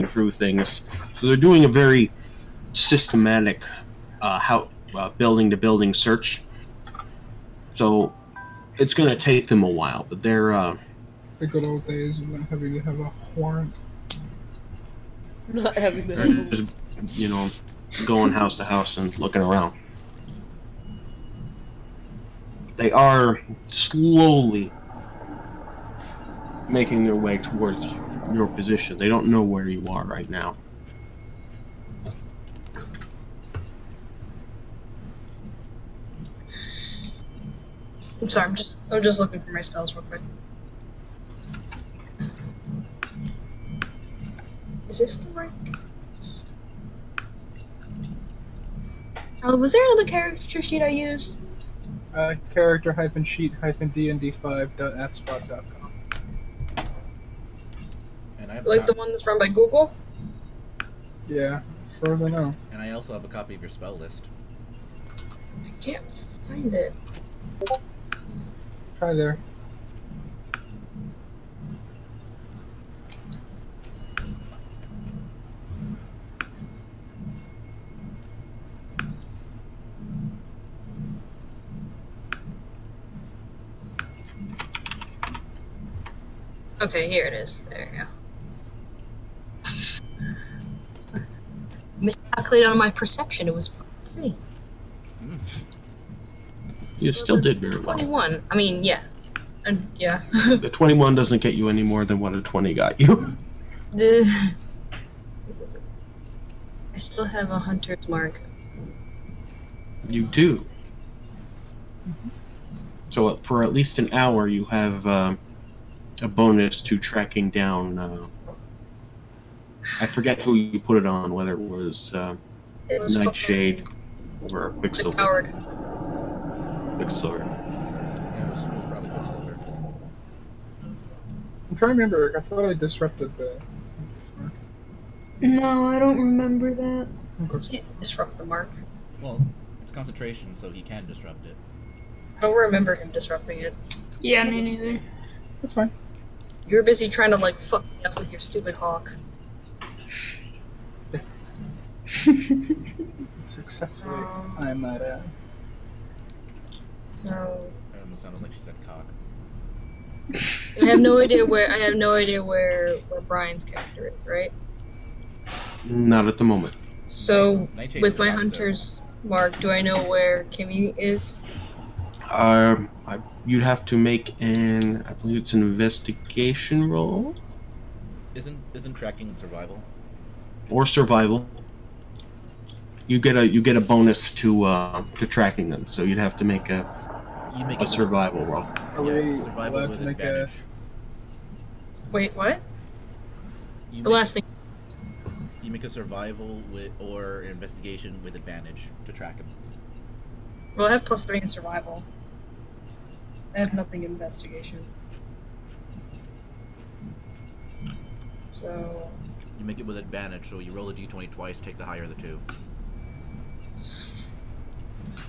through things. So they're doing a very systematic building-to-building search. So it's going to take them a while, but they're... the good old days of not having to have a warrant. Not having to have just, you know, going house to house and looking around. They are slowly making their way towards your position. They don't know where you are right now. I'm sorry, I'm just looking for my spells real quick. Is this the right? Oh, was there another character sheet I used? Character-sheet-dnd5.appspot.com. And I have like the one that's run by Google? Yeah, as far as I know. And I also have a copy of your spell list. I can't find it. Try there. Okay, here it is. There you go. Miscalculated on my perception. It was +3. You still did very well. 21. I mean, yeah. And yeah. The 21 doesn't get you any more than what a 20 got you. I still have a hunter's mark. You do. So for at least an hour, you have a bonus to tracking down. I forget who you put it on, whether it was Nightshade or Quicksilver. Coward. Quicksilver. Yeah, it was probably Quicksilver. I'm trying to remember. I thought I disrupted the... No, I don't remember that. You can't disrupt the mark. Well, it's concentration, so he can disrupt it. I don't remember him disrupting it. Yeah, me neither. That's fine. You were busy trying to, like, fuck me up with your stupid hawk. Successfully, I might add. So... It almost sounded like she said cock. I have no idea where Brian's character is, right? Not at the moment. So, Nightshade with my is hunter's mark, do I know where Kimmy is? You'd have to make an, I believe it's an investigation roll. Isn't tracking survival? Or survival. You get a bonus to tracking them, so you'd have to make a survival roll. Yeah, survival with make advantage. Wait, what? You The make- last thing. You make a survival or an investigation with advantage to track him. Well, I have +3 in survival. I have nothing in investigation. So... You make it with advantage, so you roll a d20 twice, take the higher of the two.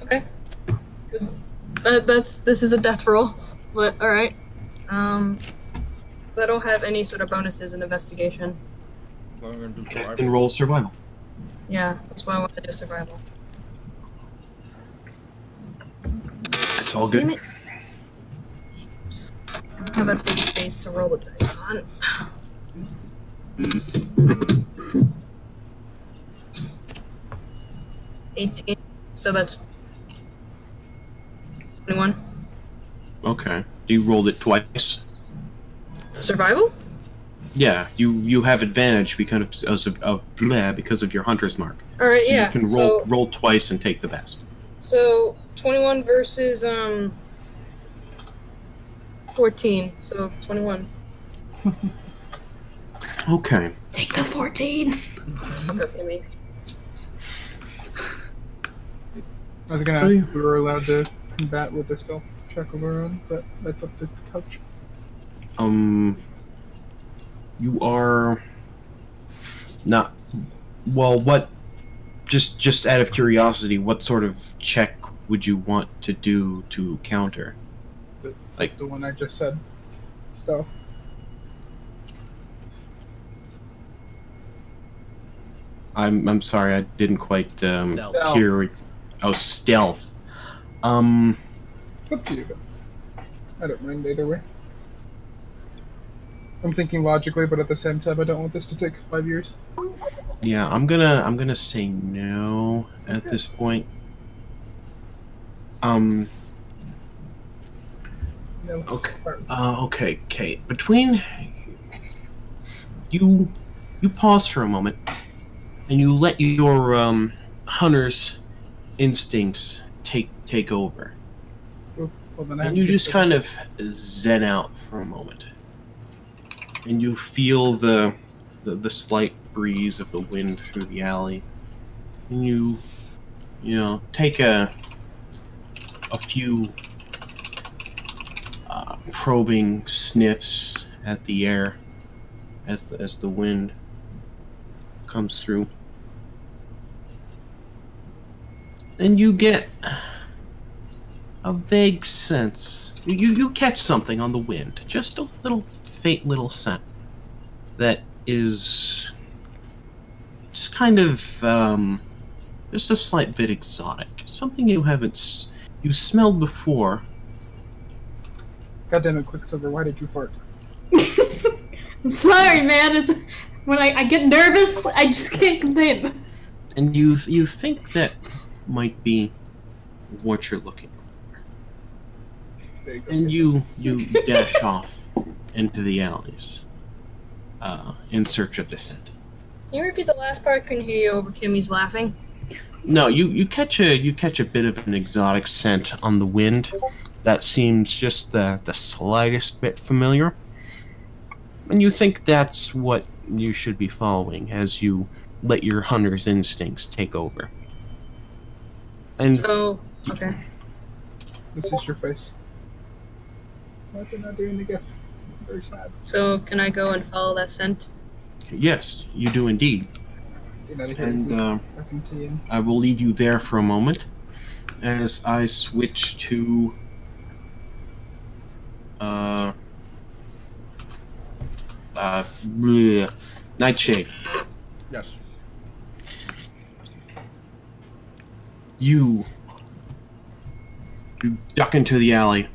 Okay. This is a death roll, but alright. So I don't have any sort of bonuses in investigation. Well, we're gonna do You can roll survival. Yeah, that's why I want to do survival. It's all good. Damn it. I have a big space to roll the dice on. 18, so that's 21. Okay. You rolled it twice. Survival? Yeah, you have advantage because of your hunter's mark. All right, So yeah. You can roll twice and take the best. So 21 versus 14, so 21. Okay. Take the 14. Fuck up, Kimmy. I was gonna ask if we were allowed to combat with the stealth check of our own, but that's up to Couch. You are not. Well, what? Just out of curiosity, what sort of check would you want to do to counter? Like the one I just said. Stealth. I'm sorry, I didn't quite Stealth. hear. Oh, stealth. It's up to you. I don't mind either way. I'm thinking logically, but at the same time, I don't want this to take 5 years. Yeah, I'm gonna say no at this point. No. Okay. Okay, Kate. Between you pause for a moment, and you let your hunter's instincts take over, Well, then I and have you to just get kind of zen out for a moment, and you feel the slight breeze of the wind through the alley, and you know take a few probing sniffs at the air as the wind comes through, and you get a vague sense. You catch something on the wind, just a little faint little scent that is just kind of just a slight bit exotic, something you smelled before. God damn it, Quicksilver, why did you fart? I'm sorry, man. It's when I get nervous, I just can't contain. And you think that might be what you're looking for. There you go. And you dash off into the alleys in search of the scent. Can you repeat the last part? I couldn't hear you over Kimmy's laughing. No, you catch a bit of an exotic scent on the wind that seems just the slightest bit familiar. And you think that's what you should be following as you let your hunter's instincts take over. And So, okay. This is your face. Why is it not doing the gif? I'm very sad. So, can I go and follow that scent? yes, you do indeed. Get out of here. And Fucking TM. I will leave you there for a moment as I switch to Nightshade. Yes. You duck into the alley,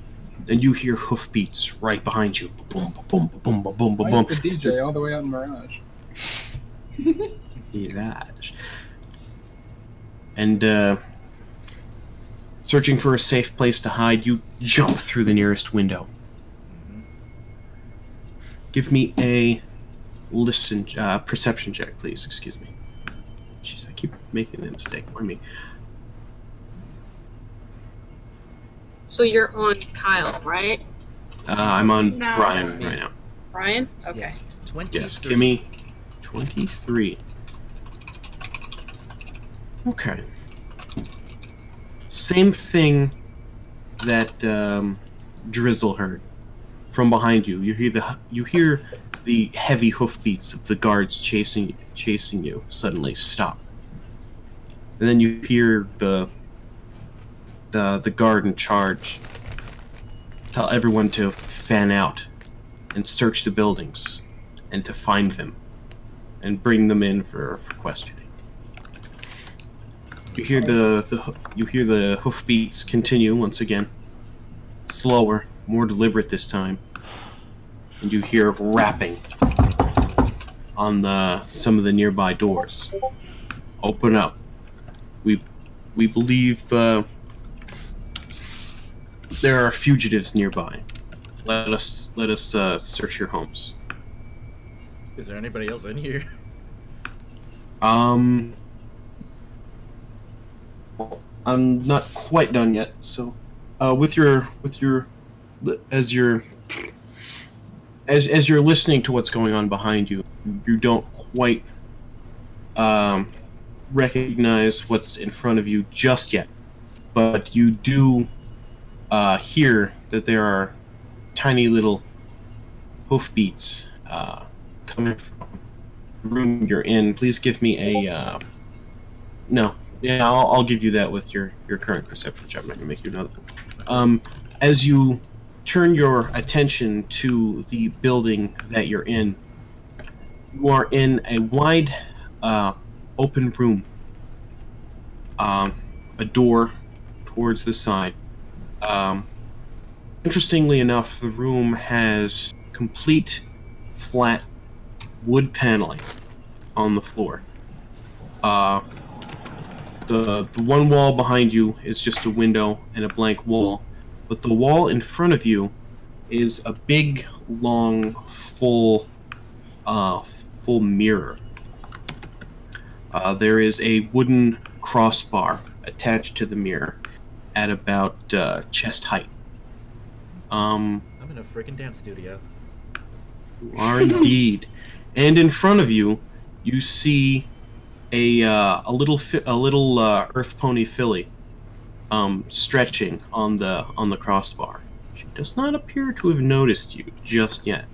and you hear hoofbeats right behind you. Boom, boom, boom, boom, boom, boom, Why boom. is the DJ all the way out in Mirage? Mirage. And searching for a safe place to hide, you jump through the nearest window. Give me a perception check, please. Excuse me. Jeez, I keep making that mistake. Why me? So you're on Kyle, right? I'm on No. Brian right now. Brian? Okay. Yeah. 23. Yes, give me 23. Okay. Same thing that Drizzle heard from behind you. You hear the heavy hoofbeats of the guards chasing you suddenly stop, and then you hear the guard in charge tell everyone to fan out and search the buildings and to find them and bring them in for questioning. You hear the hoofbeats continue once again, slower, more deliberate this time, and you hear rapping on some of the nearby doors. Open up. We believe there are fugitives nearby. Let us search your homes. Is there anybody else in here? I'm not quite done yet. So, as you're listening to what's going on behind you, you don't quite recognize what's in front of you just yet, but you do hear that there are tiny little hoofbeats coming from the room you're in. Please give me a no. Yeah, I'll give you that with your current perception check. I'm not gonna make you another one. As you turn your attention to the building that you're in, you are in a wide open room. A door towards the side. Interestingly enough, the room has complete flat wood paneling on the floor. The one wall behind you is just a window and a blank wall, but the wall in front of you is a big, long, full mirror. There is a wooden crossbar attached to the mirror at about chest height. I'm in a freaking dance studio. You are indeed. And in front of you, you see a little earth pony filly stretching on the crossbar. She does not appear to have noticed you just yet.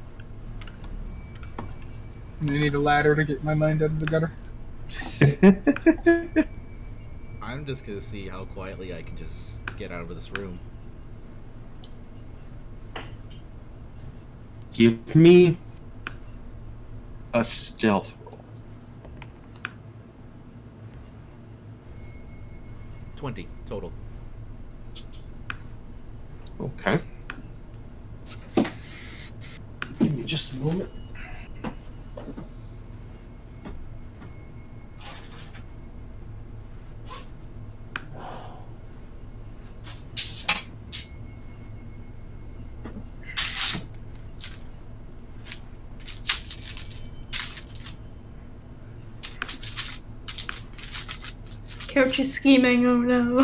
You need a ladder to get my mind out of the gutter. I'm just gonna see how quietly I can just get out of this room. Give me a stealth roll. 20 total. Okay. Give me just a moment. Couch is scheming, oh no.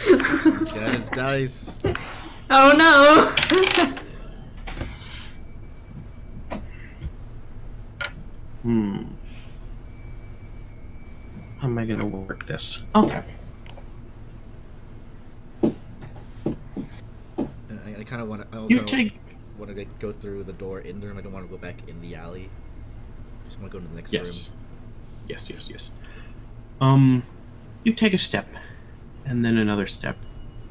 He's got his dice. Oh no! How am I gonna work this? Okay. And I kind of want to. You take. Want to go through the door in the room. I don't want to go back in the alley. Just want to go to the next Yes. room. Yes. You take a step, and then another step,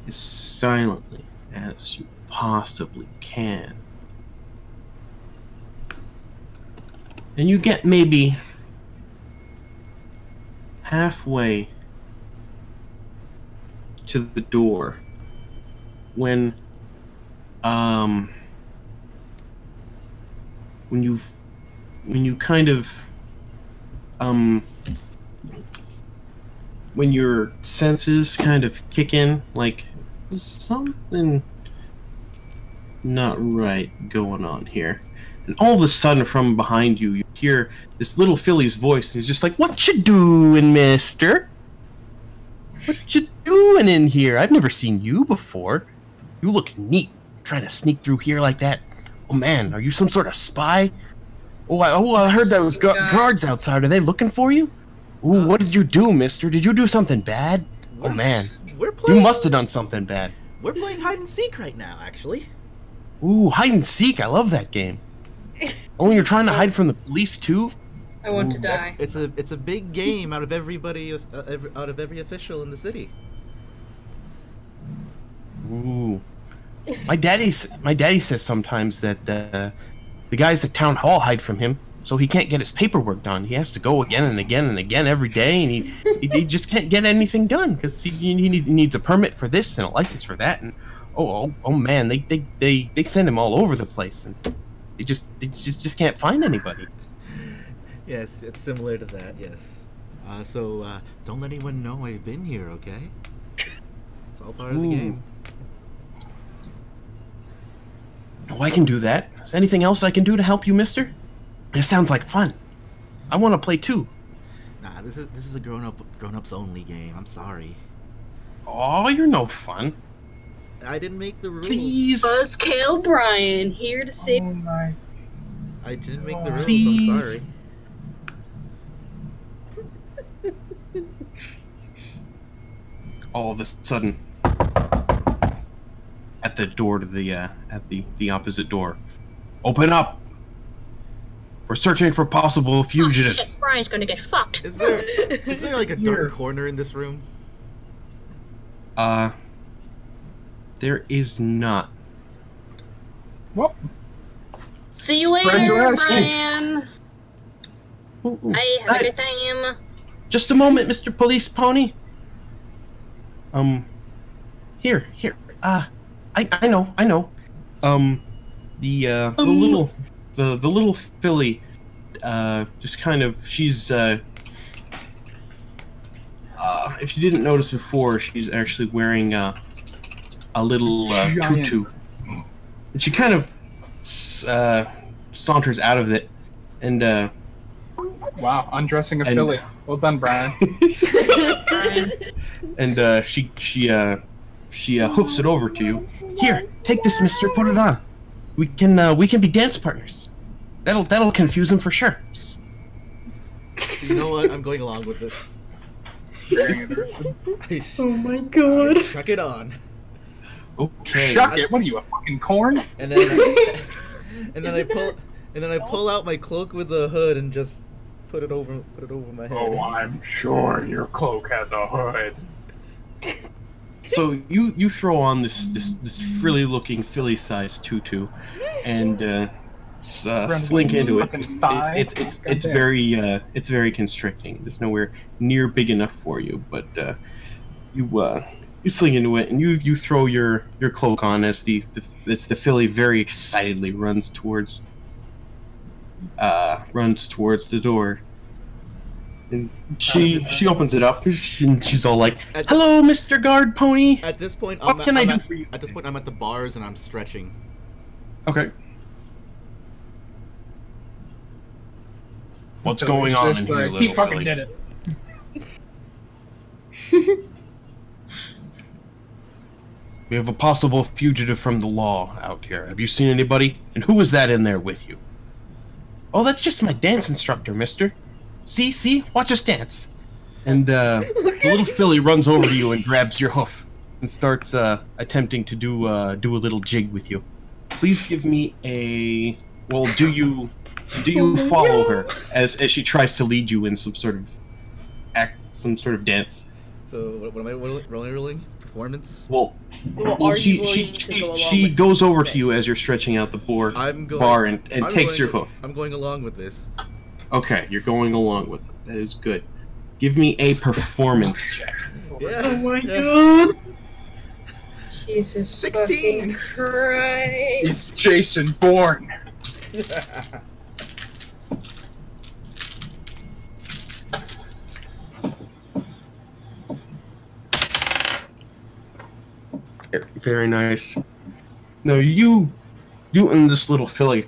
as silently as you possibly can. And you get maybe halfway to the door when you kind of when your senses kind of kick in, like something not right going on here. And all of a sudden from behind you, you hear this little filly's voice, and he's just like, "What you doing, mister? What you doing in here? I've never seen you before. You look neat, trying to sneak through here like that. Oh man, are you some sort of spy? I heard that was guards outside. Are they looking for you? Ooh, what did you do, mister? Did you do something bad? Oh man, you must have done something bad. We're playing hide and seek right now, actually. Ooh, hide and seek. I love that game. Only you're trying to hide from the police too? I want to die. It's a big game out of everybody, out of every official in the city. Ooh. My daddy says sometimes that the guys at town hall hide from him, so he can't get his paperwork done. He has to go again and again and again every day, and he just can't get anything done because he needs a permit for this and a license for that. And oh man, they send him all over the place, and they just can't find anybody. Yes, it's similar to that. Yes. So don't let anyone know I've been here, okay? It's all part of the game. Oh, I can do that. Is there anything else I can do to help you, mister? This sounds like fun. I want to play too. Nah, this is a grown-ups only game. I'm sorry. Oh, you're no fun. I didn't make the rules. Please. Buzzkill Brian, here to save. Oh my. I didn't make the rules. Please. I'm sorry. All of a sudden, at the door to the the opposite door, open up. We're searching for possible fugitives. Oh, shit, Brian's gonna get fucked. Is there like a dark corner in this room? There is not. Well, See you Spread later, your ass Brian. Ooh, Hey, have a good time. Just a moment, Mr. Police Pony. Here. I know. The little filly, just kind of, she's, if you didn't notice before, she's actually wearing, a little, tutu. And she kind of, saunters out of it, and, wow, undressing a filly. Well done, Brian. And, she hoofs it over to you. Here, take this, mister, put it on. We can be dance partners. That'll confuse him for sure. You know what? I'm going along with this. Very interesting. Oh my god. Chuck it on. Okay. Chuck it. What are you, a fucking corn? And then I pull out my cloak with the hood and just put it over my head. Oh, I'm sure your cloak has a hood. So you throw on this frilly looking filly-sized tutu, and slink into it. It's very constricting. It's nowhere near big enough for you, but you slink into it, and you throw your cloak on as the filly very excitedly runs towards the door. And she opens it up, and she's all like, "Hello, Mr. Guard Pony." At this point, what can I do for you? At this point, I'm at the bars and I'm stretching. Okay. What's going on in here, little he fucking filly? did it. We have a possible fugitive from the law out here. Have you seen anybody? And who is that in there with you? Oh, that's just my dance instructor, mister. See? Watch us dance. And the little filly runs over to you and grabs your hoof and starts attempting to do a little jig with you. Please give me a... Well, do you follow her as she tries to lead you in some sort of dance? So what am I rolling? Performance? Well, are you she goes over to you as you're stretching out the bar and takes your hoof. I'm going along with this. Okay, you're going along with it. That is good. Give me a performance check. Yeah. Oh my god. Jesus 16. fucking Christ. It's Jason Bourne. Very nice. Now you and this little filly,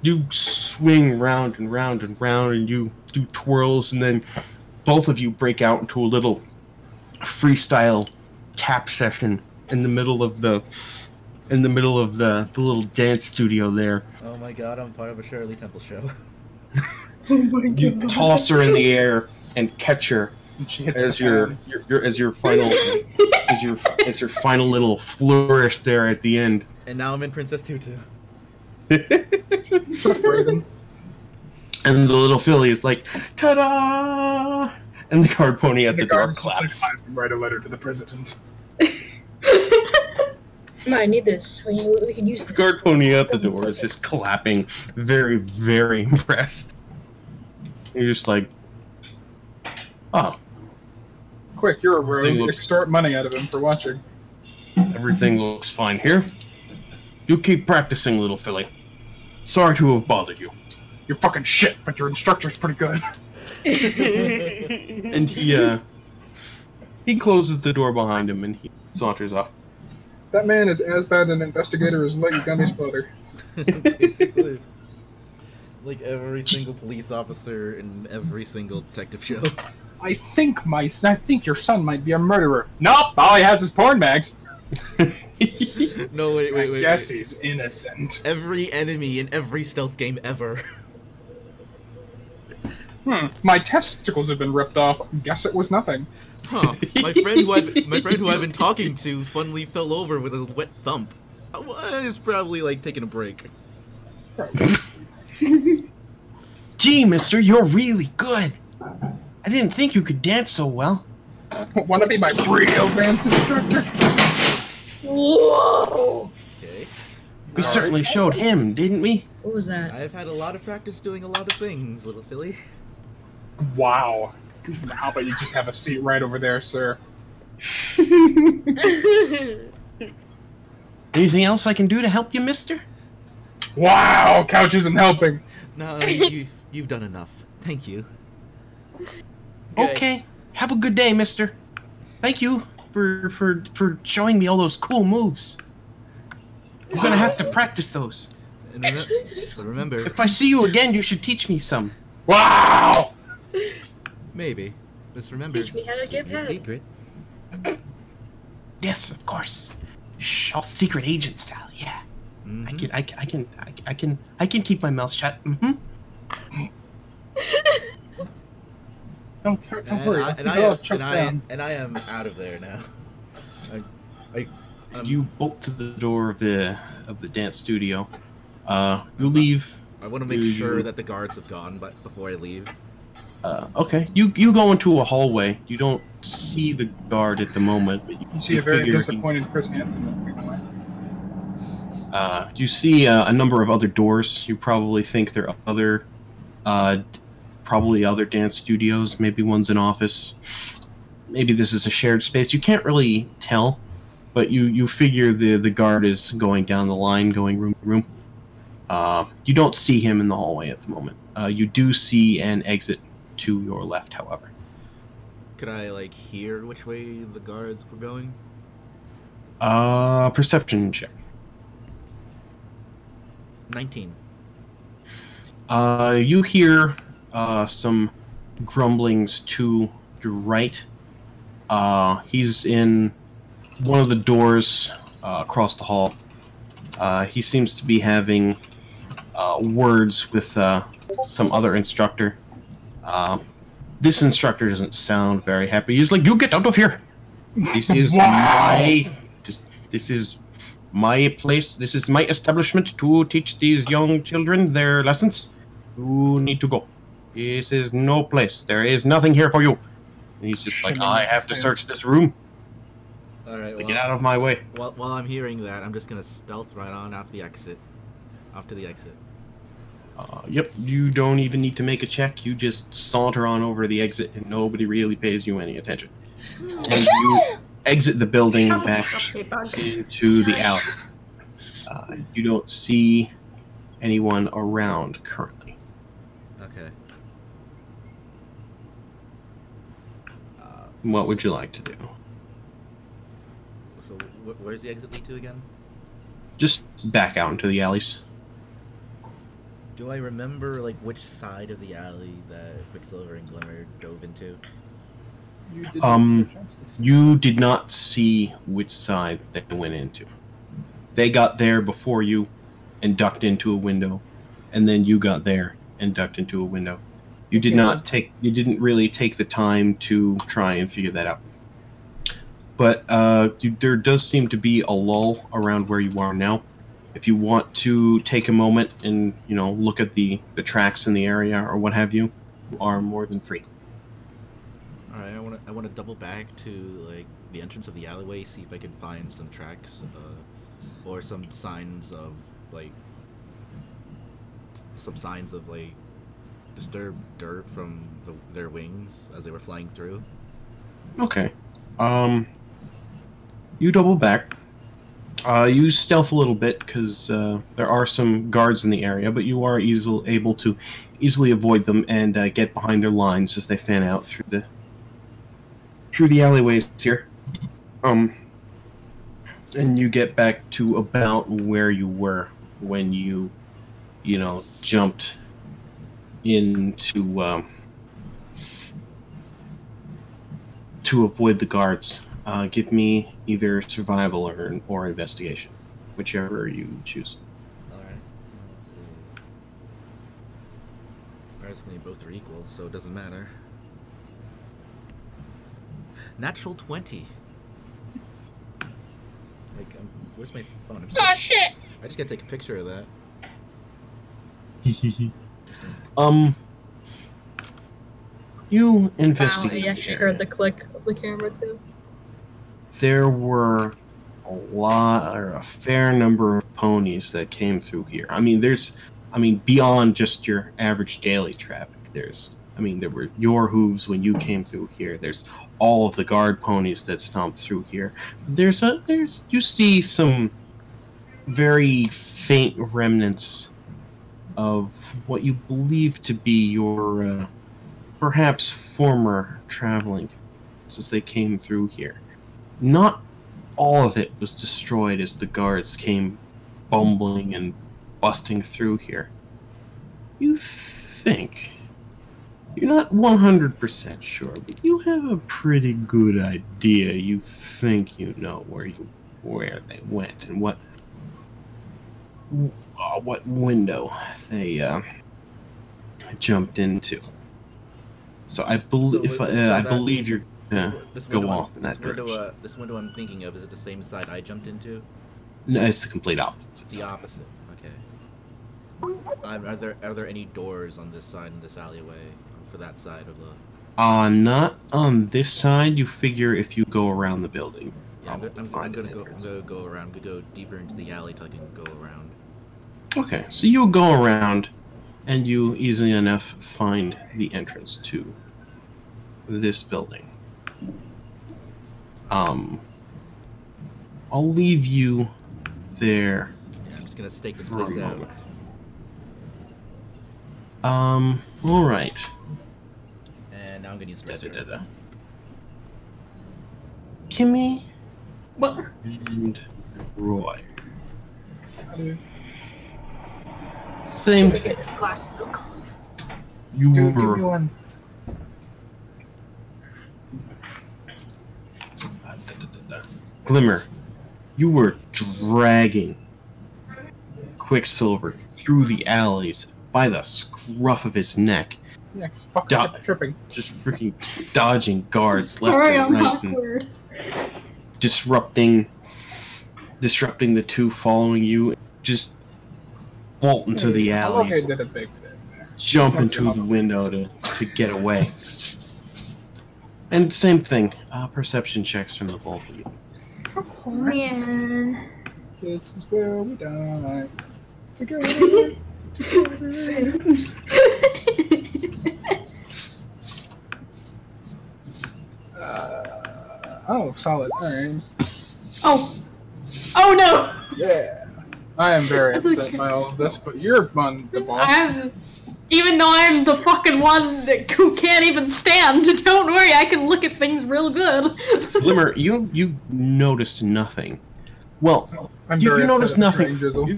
you swing round and round and round, and you do twirls, and then both of you break out into a little freestyle tap session in the middle of the little dance studio there. Oh my god, I'm part of a Shirley Temple show. Oh my god. You toss her in the air and catch her as your final little flourish there at the end. And now I'm in Princess Tutu. Raven. And the little filly is like, ta-da! And the guard pony at the door claps. I write a letter to the president. Come on, I need this. We can use The this. guard pony at the door is just clapping, very, very impressed. You're just like, oh. Quick, you're a rogue. Extort money out of him for watching. Everything looks fine here. You keep practicing, little filly. Sorry to have bothered you. You're fucking shit, but your instructor's pretty good. And he closes the door behind him and he saunters off. That man is as bad an investigator as Leggy Gunny's father. Basically. Like every single police officer in every single detective show. I think your son might be a murderer. Nope, all he has is porn mags. No, wait. Yes, he's innocent. Every enemy in every stealth game ever. My testicles have been ripped off. Guess it was nothing. Huh. My friend who I've been talking to suddenly fell over with a wet thump. He's probably like taking a break. Gee, mister, you're really good. I didn't think you could dance so well. Want to be my real dance instructor? Whoa! Okay. We certainly showed him, didn't we? What was that? I've had a lot of practice doing a lot of things, little filly. Wow. How about you just have a seat right over there, sir? Anything else I can do to help you, mister? Wow, couch isn't helping. No, you've done enough. Thank you. Good. Okay. Have a good day, mister. Thank you for showing me all those cool moves. I'm gonna have to practice those. And remember, If I see you again, you should teach me some. Wow! maybe. Just remember, Teach me how to give keep it head. secret. Yes, of course. Shh, all secret agent style. Yeah. Mhm. I can keep my mouth shut. Mm-hmm. Don't worry. And I am out of there now. You bolt to the door of the dance studio. You leave. I want to make sure that the guards have gone, but before I leave. Okay. You go into a hallway. You don't see the guard at the moment, but You see a very figure disappointed Chris Hansen. you see a number of other doors. You probably think they're other, probably other dance studios. Maybe one's an office. Maybe this is a shared space. You can't really tell, but you figure the guard is going down the line, going room to room. You don't see him in the hallway at the moment. You do see an exit to your left, however. Could I hear which way the guards were going? Perception check. 19. You hear some grumblings to your right. He's in one of the doors across the hall. He seems to be having words with some other instructor. This instructor doesn't sound very happy. He's like, "You get out of here! This is this is my place. This is my establishment to teach these young children their lessons. You need to go. This is no place. There is nothing here for you." And he's just like, "I have to search this room. Alright, Get out of my way." While I'm hearing that, I'm just gonna stealth right on off the exit. Off to the exit. Yep, you don't even need to make a check. You just saunter on over the exit, and nobody really pays you any attention. And you exit the building back into the alley. You don't see anyone around currently. Okay. What would you like to do? So, where's the exit lead to again? Just back out into the alleys. Do I remember which side of the alley that Quicksilver and Glimmer dove into? You did not see which side they went into. They got there before you and ducked into a window, and then you got there and ducked into a window. You did not take. You didn't really take the time to try and figure that out. But there does seem to be a lull around where you are now. If you want to take a moment and look at the tracks in the area or what have you, you are more than free. All right, I want to double back to the entrance of the alleyway, see if I can find some tracks, or some signs of disturbed dirt from their wings as they were flying through. Okay. You double back. You stealth a little bit because there are some guards in the area, but you are able to easily avoid them and get behind their lines as they fan out through the alleyways here. And you get back to about where you were when you jumped into to avoid the guards. Give me either survival or investigation, whichever you choose. Alright, let's see. Surprisingly, both are equal, so it doesn't matter. Natural 20. Where's my phone? Shit! I just gotta take a picture of that. You investigate. Wow, I actually heard the click of the camera too. There were a fair number of ponies that came through here. Beyond just your average daily traffic, there's I mean, there were your hooves when you came through here. There's all of the guard ponies that stomped through here. You see some very faint remnants of what you believe to be your perhaps former traveling as they came through here. Not all of it was destroyed as the guards came bumbling and busting through here. You think, you're not 100% sure, but you have a pretty good idea. You think you know where they went and what window they jumped into. So I believe I believe you're go off in that direction. This window I'm thinking of, is it the same side I jumped into? No, it's the complete opposite. The opposite. Okay. Are there any doors on this side in this alleyway for that side of the? Not on this side. You figure if you go around the building. Yeah, I'm gonna go around. Go deeper into the alley till I can go around. Okay, so you'll go around, and you easily enough find the entrance to this building. I'll leave you there. Yeah, I'm just gonna stake this place out. All right. And now I'm gonna use the restroom. Kimmy What? and Roy. Salud. Same thing. Glass of milk. You Dude, give were me one. Glimmer. You were dragging Quicksilver through the alleys by the scruff of his neck, Yeah, it's fucking tripping. just freaking dodging guards left Sorry, and I'm right, and awkward. disrupting the two following you. Just bolt into the I alleys, did a big thing there. jump into the window to get away. And same thing, perception checks from the both of you. Oh, man. This is where we die. Together. Oh, solid. Alright. Oh. Oh no! Yeah. I am very That's upset okay. by all of this, but you're on the boss. Even though I'm the fucking one who can't even stand, don't worry, I can look at things real good. Glimmer, you notice nothing. Well, I'm you very notice upset at nothing. Drizzle.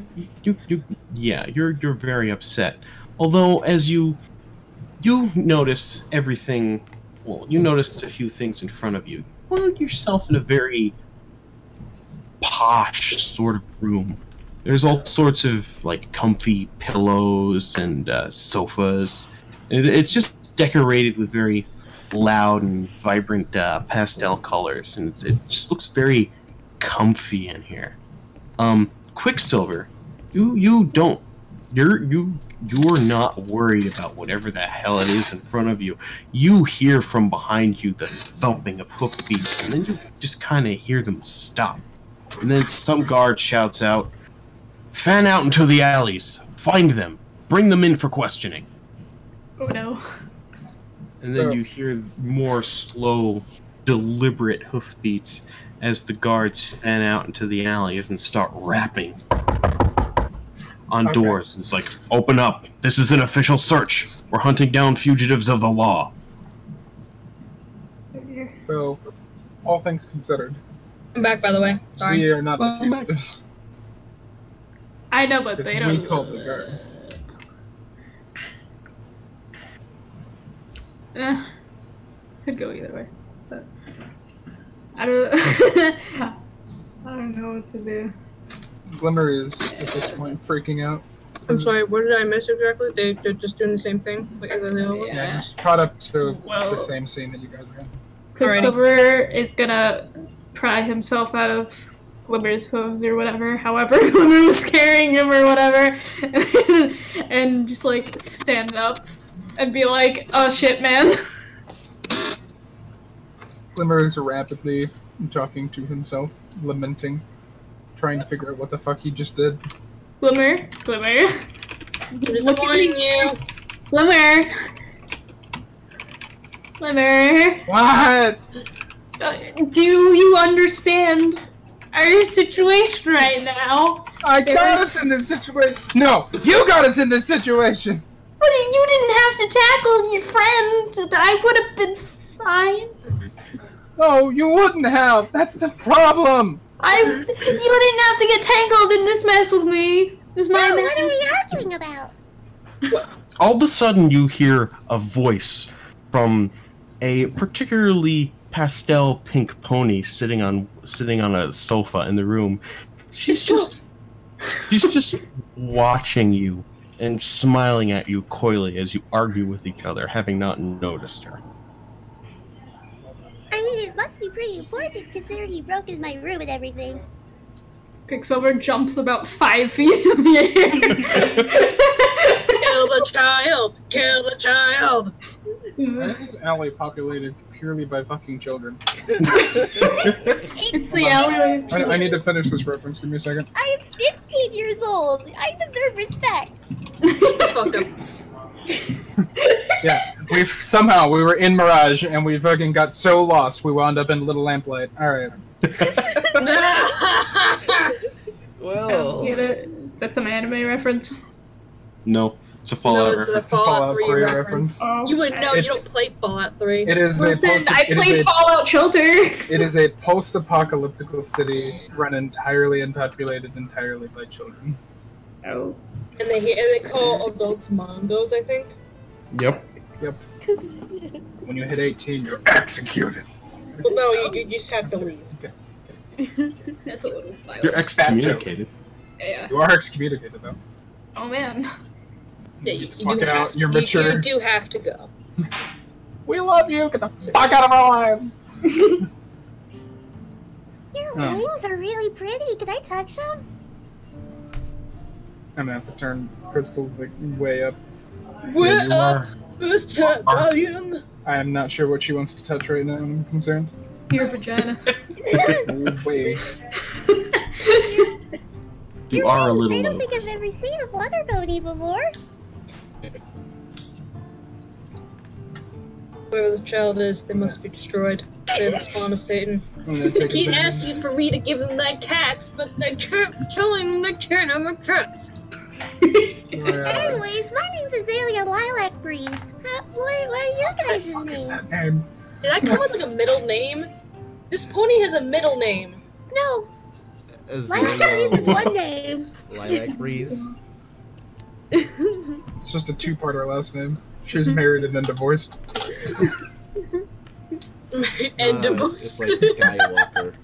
Yeah, you're very upset. Although, as you notice everything, well, you noticed a few things in front of you. You found yourself in a very posh sort of room. There's all sorts of like comfy pillows and sofas. It's just decorated with very loud and vibrant pastel colors, and it just looks very comfy in here. Quicksilver, you're not worried about whatever the hell it is in front of you. You hear from behind you the thumping of hoofbeats, and then you just kind of hear them stop. And then some guard shouts out, "Fan out into the alleys. Find them. Bring them in for questioning." Oh no. And then you hear more slow, deliberate hoofbeats as the guards fan out into the alleys and start rapping on doors. It's like, "Open up. This is an official search. We're hunting down fugitives of the law." So, all things considered, I'm back, by the way. Sorry. we are not the Welcome back. fugitives. I know, but It's they don't. we called the guards. Could go either way. But I don't I don't know what to do. Glimmer is, at this point, freaking out. I'm sorry, what did I miss exactly? They're just doing the same thing? Like, as they all Yeah, Yeah. just caught up to Well- the same scene that you guys are in. Quicksilver is gonna pry himself out of Glimmer's hooves or whatever, however Glimmer was carrying him or whatever, and just like stand up and be like, "Oh shit, man." Glimmer is rapidly talking to himself, lamenting, trying to figure out what the fuck he just did. Glimmer. I'm disappointing you. Glimmer. Glimmer. What? Do you understand our situation right now? I got us in this situation. No, you got us in this situation. But you didn't have to tackle your friend. I would have been fine. No, you wouldn't have. That's the problem. You didn't have to get tangled in this mess with me. It was my mess. What are we arguing about? All of a sudden, you hear a voice from a particularly pastel pink pony sitting on a sofa in the room. She's just watching you and smiling at you coyly as you argue with each other, having not noticed her. I mean, it must be pretty important considering he broke in my room and everything. Quicksilver jumps about 5 feet in the air. Kill the child! Kill the child! Why is this alley populated purely by fucking children? It's the alleyway. I need to finish this reference. Give me a second. I am 15 years old. I deserve respect. Shut the fuck up. Yeah, we were in Mirage and we fucking got so lost we wound up in Little Lamplight. Alright. Well, Get it? That's an anime reference. No, it's a Fallout it's a reference. Fallout 3 reference. Oh. You wouldn't know, you It's- don't play Fallout 3. It is Listen, I it is played a Fallout Shelter. It is a post-apocalyptical city run entirely and populated entirely by children. Oh. And they call adults Mongos, I think. Yep. When you hit 18, you're executed. Well, no, you just have to leave. That's a little violent. You're excommunicated. Yeah. You are excommunicated, though. Oh man. Yeah, Get the you fuck do out. have to. You're mature. You do have to go. We love you. Get the fuck out of our lives. Your Oh. wings are really pretty. Can I touch them? I'm gonna have to turn Crystal like, way up. We're you up. are. Boost to volume. I am not sure what she wants to touch right now. I'm concerned. Your vagina. Oh, wait. You are a little I don't low. think I've ever seen a Flutterpony before. Whoever this child is, they must be destroyed. They're the spawn of Satan. I'm gonna They take keep advantage. asking for me to give them their cats, but they keep telling them they can't have my cats. Anyways, my name's Azalea Lilac Breeze. What are your What guys' the fuck is name? that name? Did that come with like a middle name? This pony has a middle name. No, Lilac Breeze is one name. Lilac Breeze. It's just a two-parter last name. She was married and then divorced. And It's divorced. like Skywalker.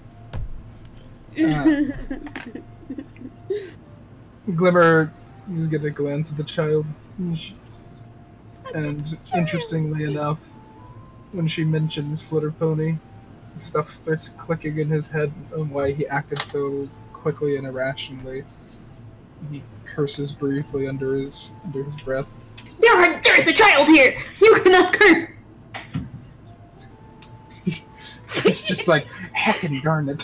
Glimmer is gonna glance at the child. And interestingly enough, when she mentions Flutterpony, stuff starts clicking in his head on why he acted so quickly and irrationally. He curses briefly under his breath. There's a child here! You cannot curse! He's just like, heckin' darn it.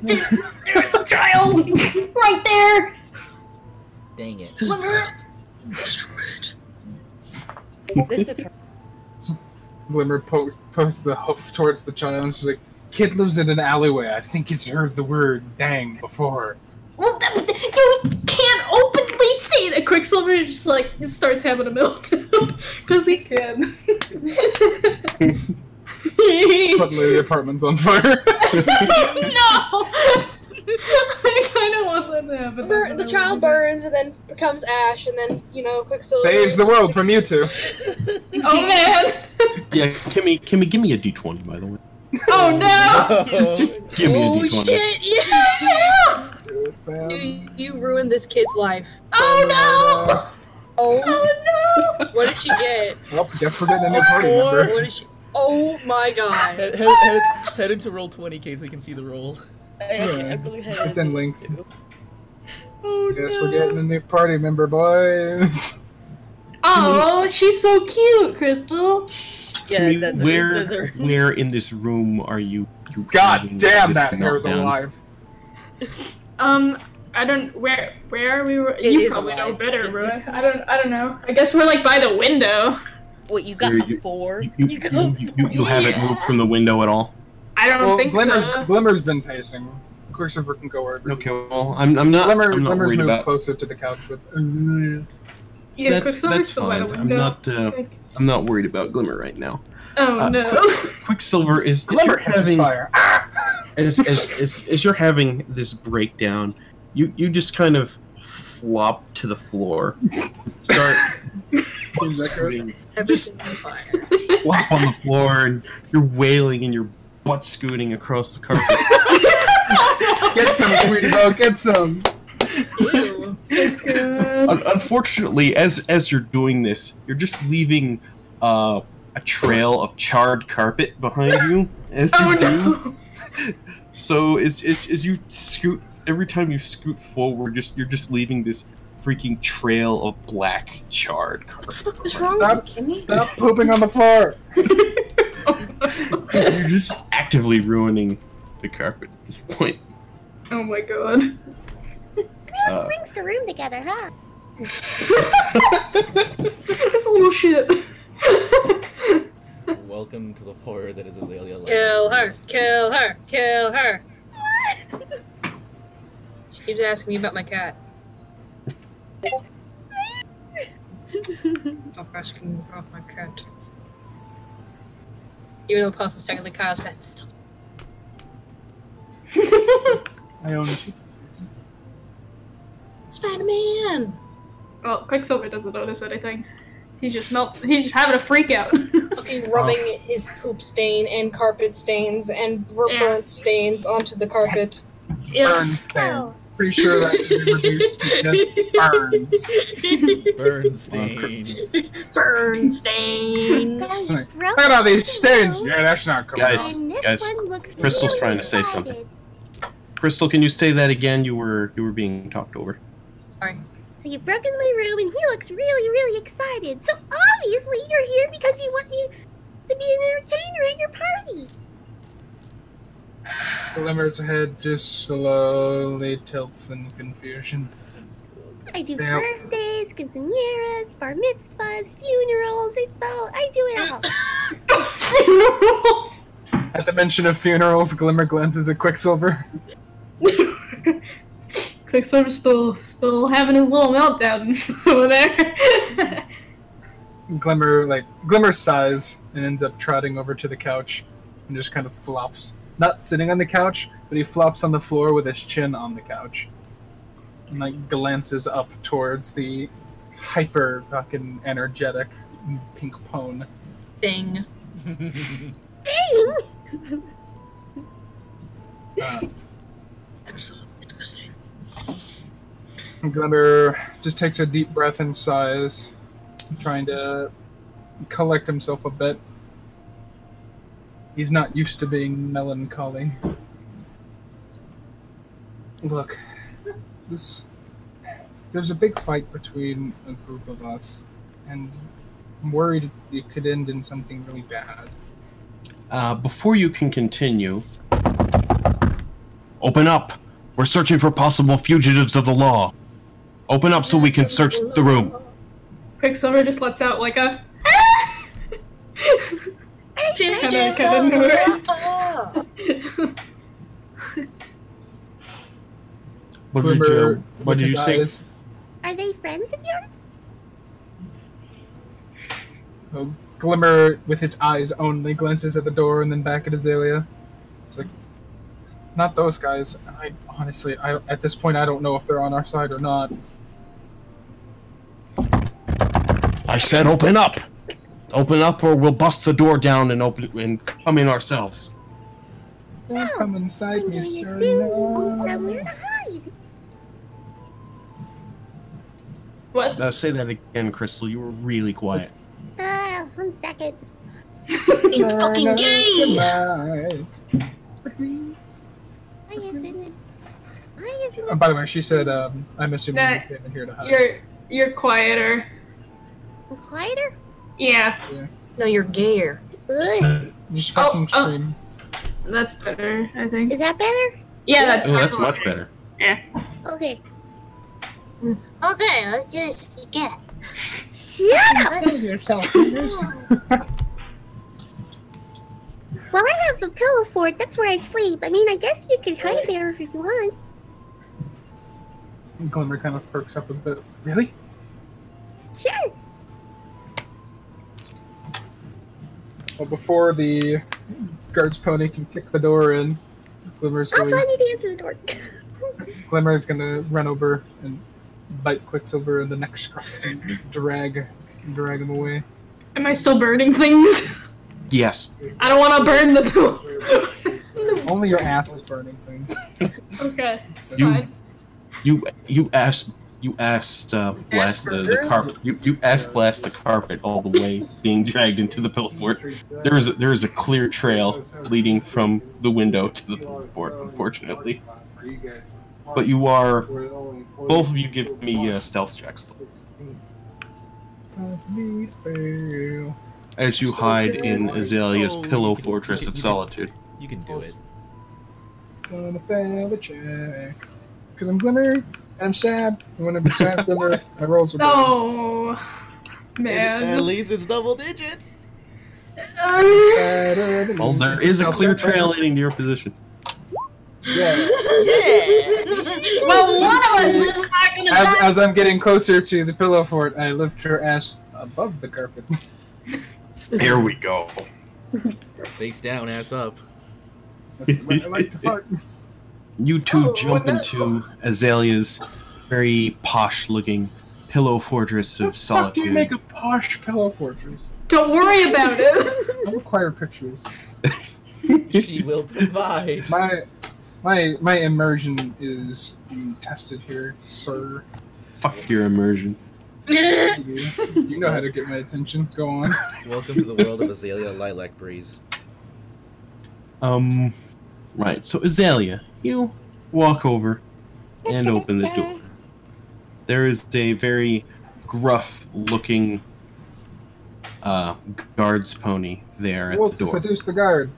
There's a child! Right there! Dang it. Glimmer posts the hoof towards the child and she's like, kid lives in an alleyway. I think he's heard the word dang before. Well, you can't openly say that. Quicksilver just like starts having a meltdown because he can. Suddenly the apartment's on fire. No! I kind of want that to happen. The child burns and then becomes ash, and then, you know, Quicksilver Saves the world from you two. Oh man! Yeah, Kimmy, give me a d20, by the way. Oh no! Just give me a Oh d20. shit! Yeah! Good, fam. You ruined this kid's life. Oh no! Oh, Oh no! what did she get? Well, guess we're getting a new party member. What did she? Oh my god! Head into roll 20 in case we can see the roll. It's in links. Oh Guess no! we're getting a new party member, boys. Oh, she's so cute, Crystal. Kimmy, where in this room are you God having damn, this that hair's meltdown? alive. I don't. Where are we? You is probably know alive. better, Roy. I don't know. I guess we're like by the window. What, you got You- a 4? You haven't moved from the window at all. I don't think so. Glimmer's been pacing. Quicksilver can go wherever. Okay, well, I'm not. Glimmer's I'm not worried moved about. closer to the couch with. Yeah, That's Quicksilver's still by fine. the I'm window. not. I'm not worried about Glimmer right now. Oh no. Quicksilver is Glimmer you're catches having fire. as you're having this breakdown, you just kind of flop to the floor, start Seems like her. It's everything on fire. flop on the floor, and you're wailing and you're butt scooting across the carpet. Get some, sweetie bro. Get some. Ew. Unfortunately, as you're doing this, you're just leaving a trail of charred carpet behind you as you do. So as you scoot, every time you scoot forward, you're just leaving this freaking trail of black charred carpet. What is wrong with you, Kimmy? Stop pooping on the floor. You're just actively ruining the carpet at this point. Oh my god. Really brings the room together, huh? Just a little shit. Welcome to the horror that is Azalea. Kill her! Kill her! Kill her! She keeps asking me about my cat. Stop asking me about my cat. Even though Puff is technically Kyle's cat, still. I own 2 pieces. Spider-Man! Well, Quicksilver doesn't notice anything. He's just He's just having a freak out. Fucking rubbing his poop stain and carpet stains and burnt stains onto the carpet. Yeah. Burn stain. Pretty sure that can be reduced to just burns. Burn stains. Burn stain! Look at all these stains. Yeah, that's not coming Guys. out. And this Guys, one looks Crystal's really trying to say excited. something. Crystal, can you say that again? You were being talked over. Sorry. So you've broken my room, and he looks really, really excited. So obviously you're here because you want me to be an entertainer at your party. Glimmer's head just slowly tilts in confusion. I do Yeah. birthdays, quinceañeras, bar mitzvahs, funerals. I do it all. At the mention of funerals, Glimmer glances at Quicksilver. Quicksilver's still having his little meltdown over there. Glimmer sighs and ends up trotting over to the couch and just kind of flops. Not sitting on the couch, but he flops on the floor with his chin on the couch. And glances up towards the hyper fucking energetic pink pone. Thing. Absolutely disgusting. Glimmer just takes a deep breath and sighs, trying to collect himself a bit. He's not used to being melancholy. Look, there's a big fight between a group of us, and I'm worried it could end in something really bad. Before you can continue, open up. We're searching for possible fugitives of the law. Open up so we can search the room. Quicksilver just lets out like a. Fugitives Kinda of the nervous. law. What Glimmer, did with you his say? eyes, Are they friends of yours? Glimmer, with his eyes only, glances at the door and then back at Azalea. It's like, not those guys. I honestly, at this point, I don't know if they're on our side or not. I said open up. Open up or we'll bust the door down and come in ourselves. Don't come inside I'm me, going to sir. assume No. somewhere to hide. What? Say that again, Crystal. You were really quiet. 1 second. You fucking gay! I guess it By the way, she said, I'm assuming you came in here to hide. You're quieter. I'm quieter? Yeah, No, you're gayer. Ugh. Just fucking Oh. scream. that's better. I think. Is that better? Yeah, that's. Oh, that's much better. Okay. Okay, let's do this again. Shut up! Kill yourself. Well, I have a pillow fort. That's where I sleep. I mean, I guess you could hide there if you want. Glimmer kind of perks up a bit. Really? Sure. Well, before the guard's pony can kick the door in, Glimmer's Also, I going. need to answer the door. Glimmer's gonna run over and bite Quicksilver in the neck scruff and drag him away. Am I still burning things? Yes. I don't want to burn the pillow. Only your ass is burning things. Okay, it's You- fine. You asked blast the carpet. You asked blast the carpet all the way being dragged into the pillow fort. There is a clear trail leading from the window to the pillow fort, unfortunately. But you are both of you give me stealth checks as you hide in Azalea's pillow fortress of solitude. You can do it. Gonna fail the check. Because I'm Glimmer, and I'm sad. And when I'm sad, Glimmer, my rolls are bad. Oh, man. At least it's double digits. Well, there is a clear trail leading to your position. Yeah. Well, one of us is not gonna die. As I'm getting closer to the pillow fort, I lift her ass above the carpet. There we go. Face down, ass up. That's the way I like to fart. You two jump into Azalea's very posh-looking pillow fortress of How the fuck do you solitude. make a posh pillow fortress? Don't worry about it. I require pictures. She will provide. My immersion is being tested here, sir. Fuck your immersion. You know how to get my attention. Go on. Welcome to the world of Azalea Lilac Breeze. Right, so Azalea, you walk over and open the door. There is a very gruff-looking guard's pony there at We'll the door. seduce the guard.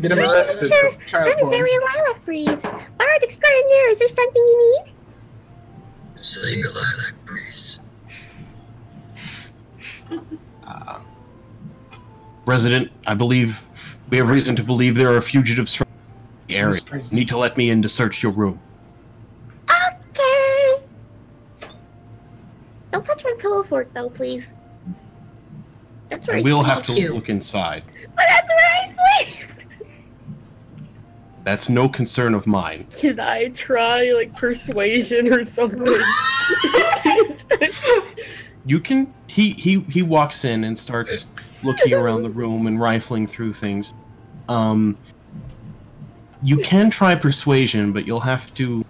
Get him arrested for I'm child porn. Azalea Lilac Breeze. Bard extraordinaire, is there something you need? Azalea Lilac Breeze. Resident, I believe we have reason to believe there are fugitives from the area. You need to let me in to search your room. Okay. Don't touch my pillow fort, though, please. That's where And I we'll sleep. have to look inside. But that's where I sleep! That's no concern of mine. Can I try, like, persuasion or something? You can. He walks in and starts looking around the room and rifling through things. You can try persuasion, but you'll have to.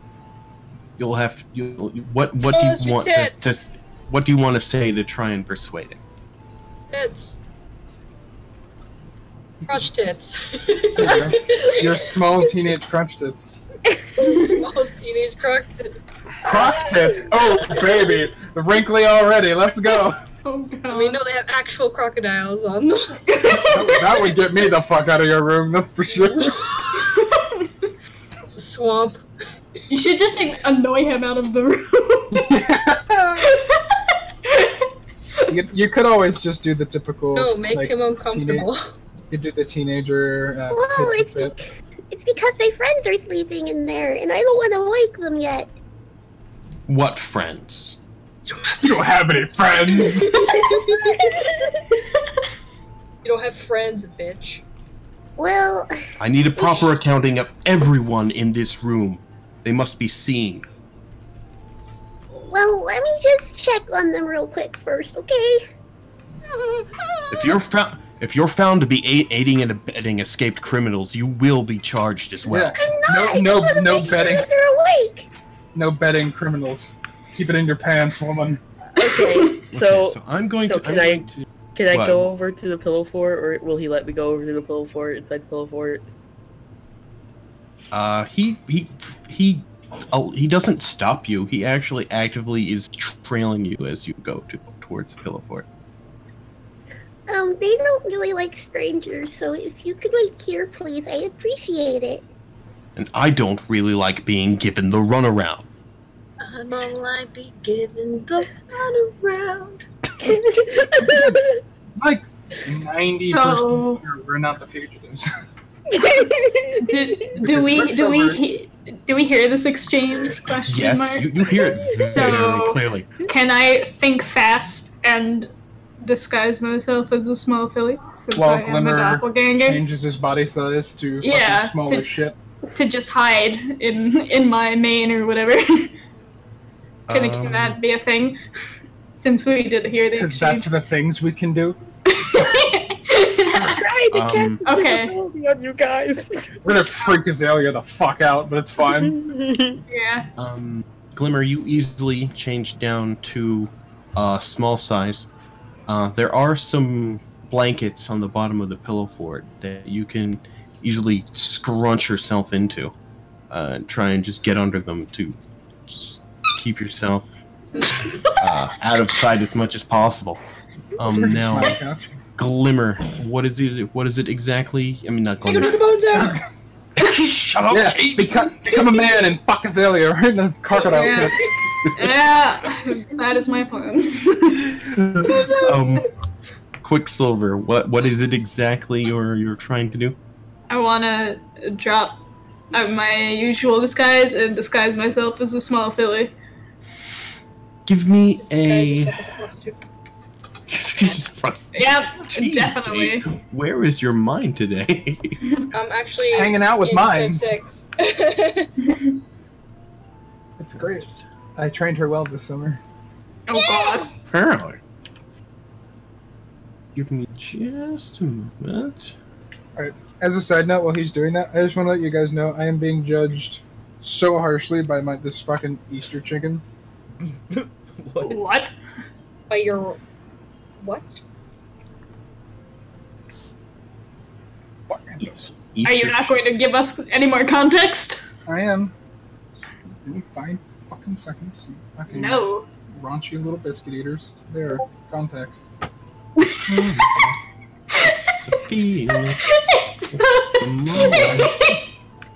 What do Close you your want tits. what do you want to say to try and persuade him? Tits. Crotch tits. Your small teenage crotch tits. Small teenage croc tits. Croc tits? Oh, baby. The wrinkly already. Let's go. Oh, God. I mean, no, they have actual crocodiles on them. That would get me the fuck out of your room, that's for sure. It's a swamp. You should just annoy him out of the room. You could always just do the typical. No, make like, him uncomfortable. You do the teenager. Whoa, pitch fit. it's because my friends are sleeping in there, and I don't want to wake them yet. What friends? You don't have any friends. You don't have friends, bitch. Well, I need a proper accounting of everyone in this room. They must be seen. let me just check on them real quick first, okay? If you're found to be aiding and abetting escaped criminals, you will be charged as well. Yeah. I'm not. No I just wanna no make sure betting. that they're awake. No betting criminals. Keep it in your pants, woman. Okay, so Okay, so I'm going so to. can I- can I What? go over to the pillow fort, or will he let me go over to the pillow fort, inside the pillow fort? He doesn't stop you. He actually actively is trailing you as you go towards the pillow fort. They don't really like strangers, so if you could wait here, please, I'd appreciate it. And I don't really like being given the runaround. Time I might be giving the around. Like 90% So- sure we're not the fugitives. Do we hear this exchange? Question Yes, mark. you hear it very So- clearly. Can I think fast and disguise myself as a small filly since While I am a Glimmer doppelganger? changes his body size to Yeah, fucking small to- as shit. To just hide in my mane or whatever. Can that be a thing? Since we did hear the Because that's exchange. the things we can do. Trying to cast Okay. invisibility on you guys. We're gonna freak Azalea the fuck out, but it's fine. Yeah. Glimmer, you easily change down to small size. There are some blankets on the bottom of the pillow fort that you can easily scrunch yourself into. Try and just get under them to just keep yourself out of sight as much as possible. Now, Smile couch. Glimmer, what is it? What is it exactly? I mean, not Take her to Glimmer. the bones out. Shut up, Yeah, Kate! become a man and fuck Azalea right in the crocodile Yeah. pits. Yeah, that is my plan. Quicksilver, what is it exactly you're trying to do? I want to drop my usual disguise and disguise myself as a small filly. Give me a. Yep, Jeez, definitely. Kate, where is your mind today? I'm actually Hanging out with in mines. Civ 6. It's great. I trained her well this summer. Oh god. Apparently. Give me just a moment. As a side note, while he's doing that, I just want to let you guys know I am being judged so harshly by this fucking Easter chicken. What? By your what? Yes. Are you not going to give us any more context? I am. Give me 5 fucking seconds. You fucking No. raunchy little biscuit eaters. There, context. Feeling, It's the moment,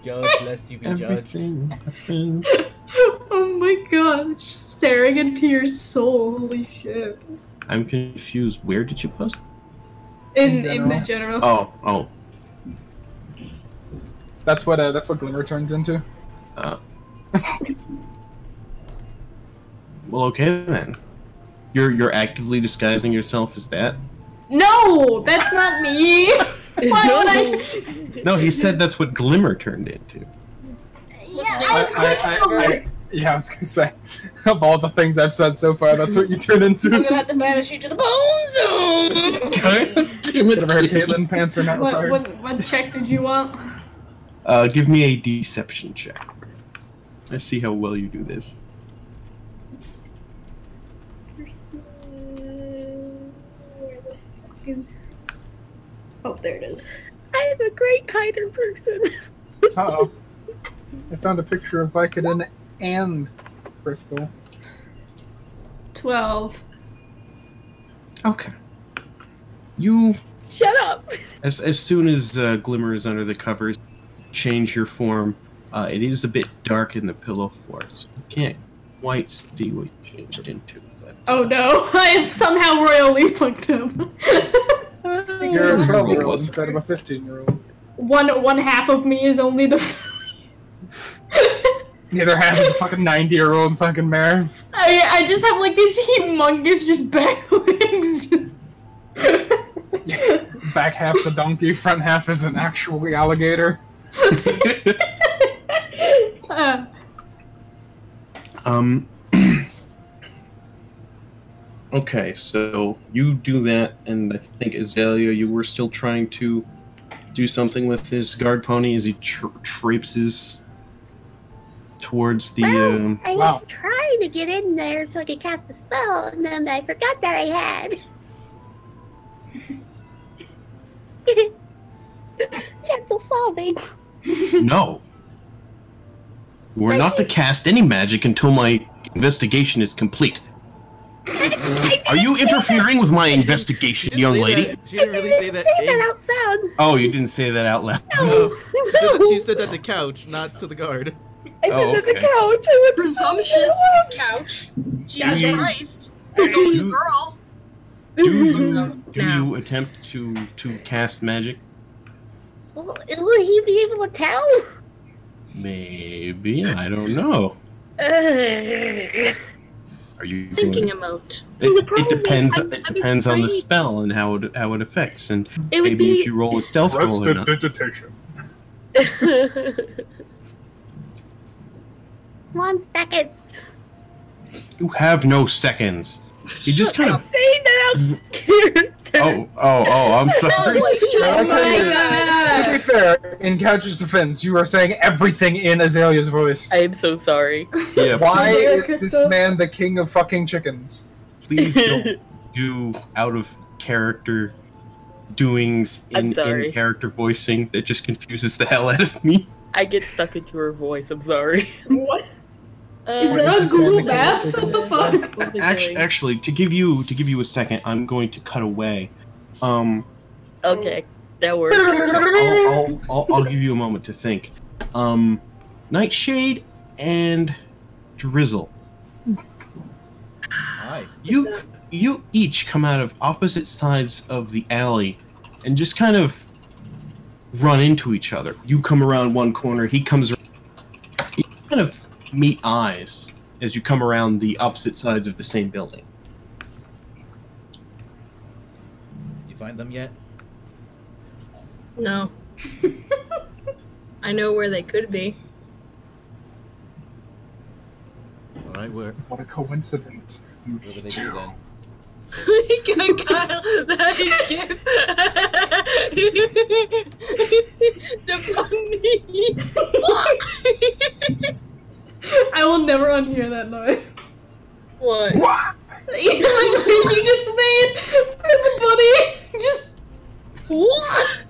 Judge lest you be judged. everything happens. Oh my god, it's just staring into your soul. Holy shit. I'm confused. Where did you post? In the general. Oh. That's what Glimmer turns into. Well, okay then. You're actively disguising yourself as that? No, that's not me. Why would I? No, he said that's what Glimmer turned into. Listening I- to Quicksilver. Yeah, I was gonna say, of all the things I've said so far, that's what you turn I'm into. gonna have to banish you to the bone zone. Damn Ever heard Caitlyn pants are not required? What check did you want? Give me a deception check. Let's see how well you do this. Where the fuck is? Oh, there it is. I'm a great hider person. Uh-oh. I found a picture of Vicodin and Crystal. 12. Okay. You, Shut up. as soon as Glimmer is under the covers, change your form. It is a bit dark in the pillow fort, so you can't quite see what you changed into. But, Oh no, I have somehow royally fucked up. You're a It 12-year-old was- instead of a 15-year-old. One half of me is only the. The other half is a fucking 90-year-old fucking mare. I just have like these humongous just back legs. Just. Back half's a donkey, front half is an actual alligator. Okay, so you do that, and I think Azalea, you were still trying to do something with his guard pony as he traipses towards the. Well, I Wow. was trying to get in there so I could cast a spell, and then I forgot that I had. Gentle solving. No. We're not to cast any magic until my investigation is complete. Are you interfering with my investigation, young lady? She didn't really say that. Say that out sound. Oh, you didn't say that out loud. No. She said that to Couch, not to the guard. I said Oh, that the okay. couch. I was Presumptuous couch. Jesus You- Christ. It's only a you- girl. Do Now. you attempt to cast magic? Well, will he be able to tell? Maybe, I don't know. Are you Thinking going- emote. It depends. I'm It depends on the afraid. spell and how it affects, and It would maybe be. if you roll a stealth roll or not. Prestidigitation. 1 second. You have no seconds. You just kind I'm of. saying that out character. Oh! I'm sorry. Holy shit. Oh my God. To be fair, in Couch's defense, you are saying everything in Azalea's voice. I am so sorry. Yeah, Why There, is this Crystal. man the king of fucking chickens? please don't do out of character doings I'm in sorry. character voicing. That just confuses the hell out of me. I get stuck into her voice. I'm sorry. What? Is What that is on this Google man that Maps? can What the fuck? What was I doing? Actually, to give you a second, I'm going to cut away. Okay, that works. So I'll give you a moment to think. Nightshade and Drizzle. Hi. You each come out of opposite sides of the alley and just kind of run into each other. You come around one corner, he comes around. You kind of meet eyes as you come around the opposite sides of the same building. You find them yet? No. I know where they could be. Alright, where What a coincidence. would they be then? Kyle, that gift. The bunny. I will never unhear that noise. What? The noise you just made for the bunny. Just What?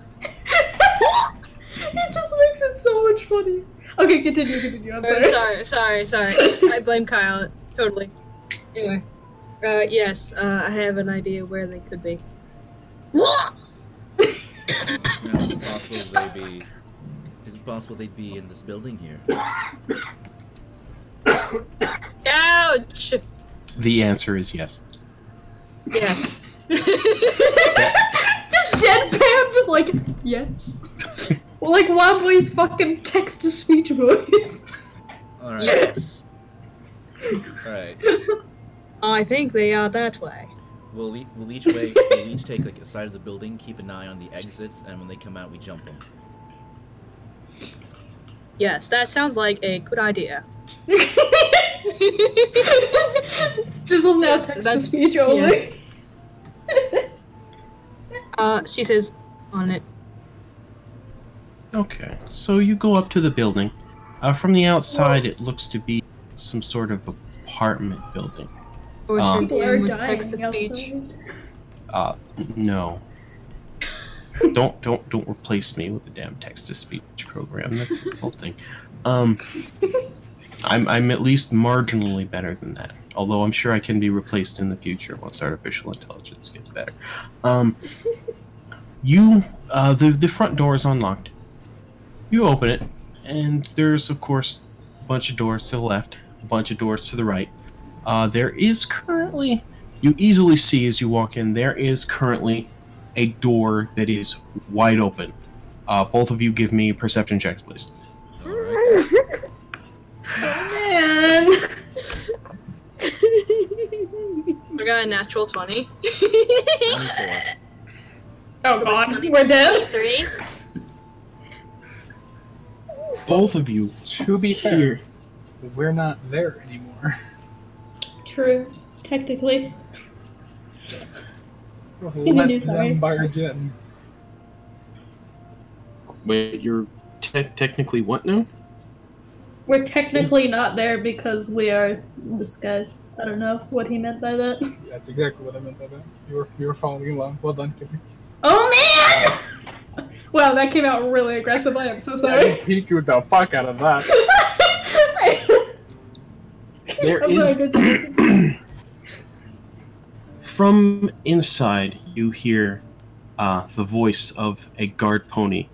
it just makes it so much funny. Okay, continue. I'm sorry. Sorry. I blame Kyle. Totally. Anyway. Yes, I have an idea where they could be. What? Now, is it possible they'd be in this building here? Ouch! The answer is yes. Yes. Just deadpan, just like, yes. Well, like Womboy's fucking text-to-speech voice. Alright. Yes. Alright. I think they are that way. We'll each take like a side of the building, keep an eye on the exits, and when they come out, we jump them. Yes, that sounds like a good idea. Drizzle's now Yes, text-to-speech only. Yes. She says on it. Okay, so you go up to the building. From the outside, it looks to be some sort of apartment building. Or your People are game was dying text to speech. outside. No. Don't replace me with a damn text-to-speech program. That's insulting. I'm at least marginally better than that. Although I'm sure I can be replaced in the future once artificial intelligence gets better. The front door is unlocked. You open it, and there's of course a bunch of doors to the left, a bunch of doors to the right. There is currently, you easily see as you walk in, there is currently a door that is wide open. Both of you give me perception checks, please. Alright. Man. I got a natural 20. 24. Oh god, we're dead. 3. Both of you To be fair, we're not there anymore. True, technically. Let sorry. them bargain. Wait, you're technically what now? We're technically not there because we are disguised. I don't know what he meant by that. That's exactly what I meant by that. You were following along. Well done, Kimmy. Oh man! Wow, that came out really aggressive. I am so I sorry. peeked the fuck out of that. There I'm is. sorry, good. From inside, you hear the voice of a guard pony,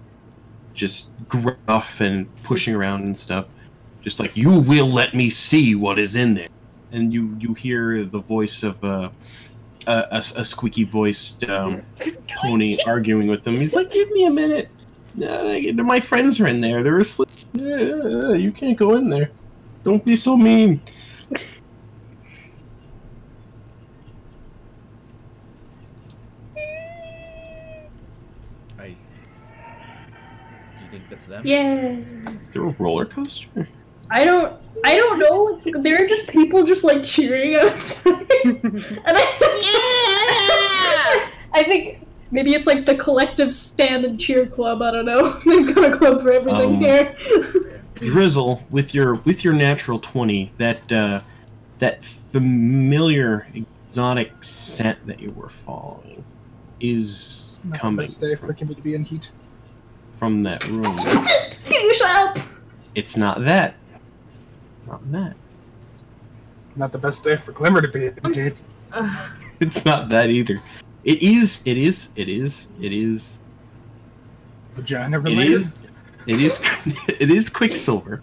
just gruff and pushing around and stuff. just like, "You will let me see what is in there." And you hear the voice of a squeaky-voiced pony arguing with them. He's like, "Give me a minute. My friends are in there. They're asleep. You can't go in there. Don't be so mean." Do you think that's them? Yeah. Is there a roller coaster? I don't know. It's like, there are just people just like cheering outside. And I think maybe it's like the collective stand and cheer club. I don't know. They've got a club for everything here. Drizzle, with your natural 20, that familiar exotic scent that you were following is coming Best day for me to be in heat. from that room. Can you shut up? It's not that. Not that. Not the best day for Glimmer to be in heat. It's not that either. It is. Vagina related? It is Quicksilver.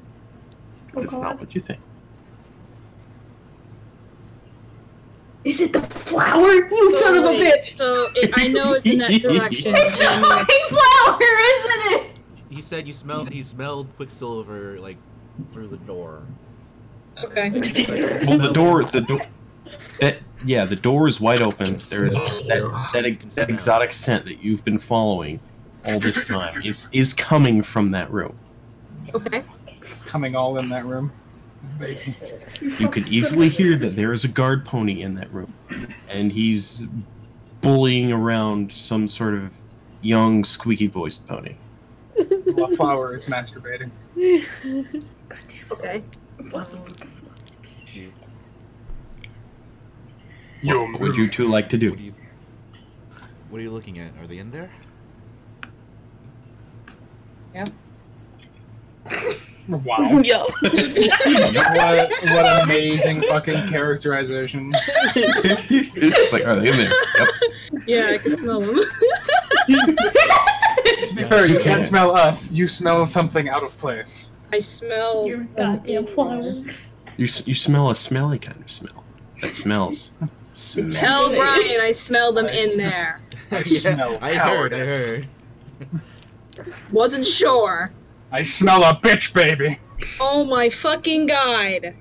But it's not what you think. Is it the flower? You son of a bitch! So I know it's in that direction. It's the fucking flower, isn't it? He said he smelled Quicksilver like through the door. Okay. Well, the door, the door is wide open. There's that exotic scent that you've been following all this time is coming from that room. Okay. Coming all in that room. You could easily hear that there is a guard pony in that room, and he's bullying around some sort of young, squeaky-voiced pony. While Flower is masturbating. Okay. What would you two like to do? What are you looking at? Are they in there? Yeah. Wow. Yo. What amazing fucking characterization. It's like, are they in there? Yep. Yeah, I can smell them. To be fair, you can't smell us. You smell something out of place. I smell. You're goddamn flower. You smell a smelly kind of smell. That smells. Tell Brian I smell them in there. I smell I cowardice. heard. Wasn't sure. I smell a bitch baby. Oh my fucking god.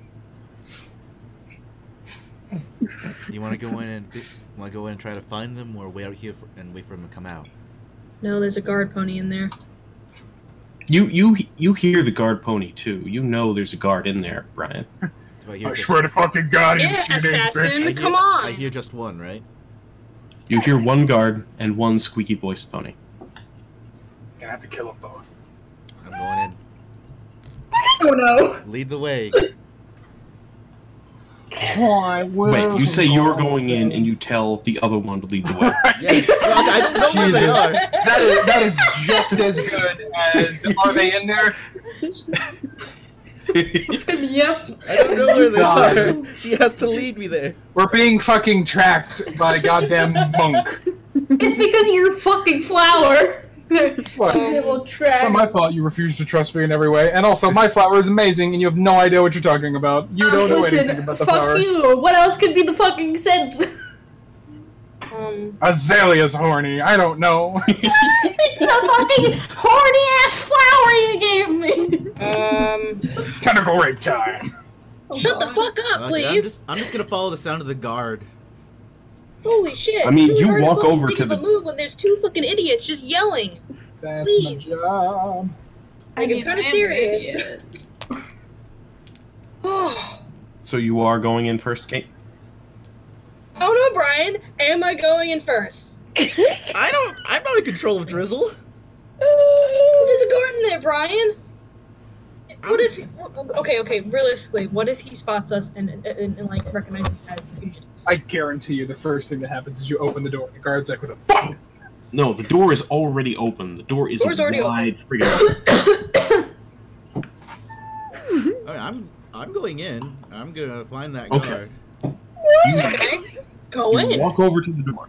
You want to go in and try to find them, or wait out here and wait for them to come out? No, there's a guard pony in there. You hear the guard pony too. You know there's a guard in there, Brian. I swear to fucking God, you Yeah, teenage assassin, bitch. come on! I hear just one, right? You hear one guard and one squeaky-voiced pony. Gonna have to kill them both. I'm going in. Oh no. Lead the way. I will. Wait, you say you're going in and you tell the other one to lead the way. Yes. I don't know where they are. That is just as good as. Are they in there? Yep. I don't know where they God. are. She has to lead me there. We're being fucking tracked by a goddamn monk. It's because you're fucking flower. What? It will track. Not my fault you refuse to trust me in every way, and also my flower is amazing, and you have no idea what you're talking about. You don't know Listen, anything about the fuck flower. you. What else could be the fucking scent? Azalea's horny. I don't know. It's the fucking horny ass flower you gave me. Tentacle rape time. Shut the fuck up, please! I'm just gonna follow the sound of the guard. Holy shit! I mean, it's really you hard walk to over think to of the- a move when there's two fucking idiots just yelling. That's Please. my job. Like, I'm kind of serious. So you are going in first, Kate? Oh no, Brian! Am I going in first? I'm not in control of Drizzle. There's a guard in there, Brian! What if... Okay, realistically, what if he spots us and like, recognizes us as the fugitives? I guarantee you the first thing that happens is you open the door and the guard's like, what the fuck? No, the door is already open. The door is Door's already wide open. freaking open. Alright, I'm going in. I'm gonna find that Okay. guard. Okay, go You in. walk over to the door.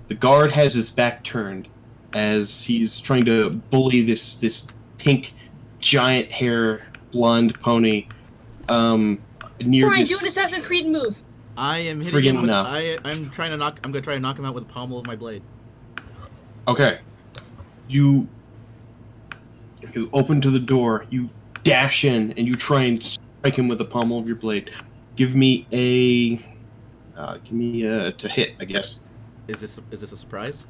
The guard has his back turned as he's trying to bully this pink, giant hair, blonde pony near Brian, this. do an Assassin's Creed move. I am hitting Friggin' him with, no. I'm gonna try to knock him out with the pommel of my blade. Okay. You open to the door, you dash in, and you try and strike him with the pommel of your blade. Give me a to hit, I guess. Is this a surprise?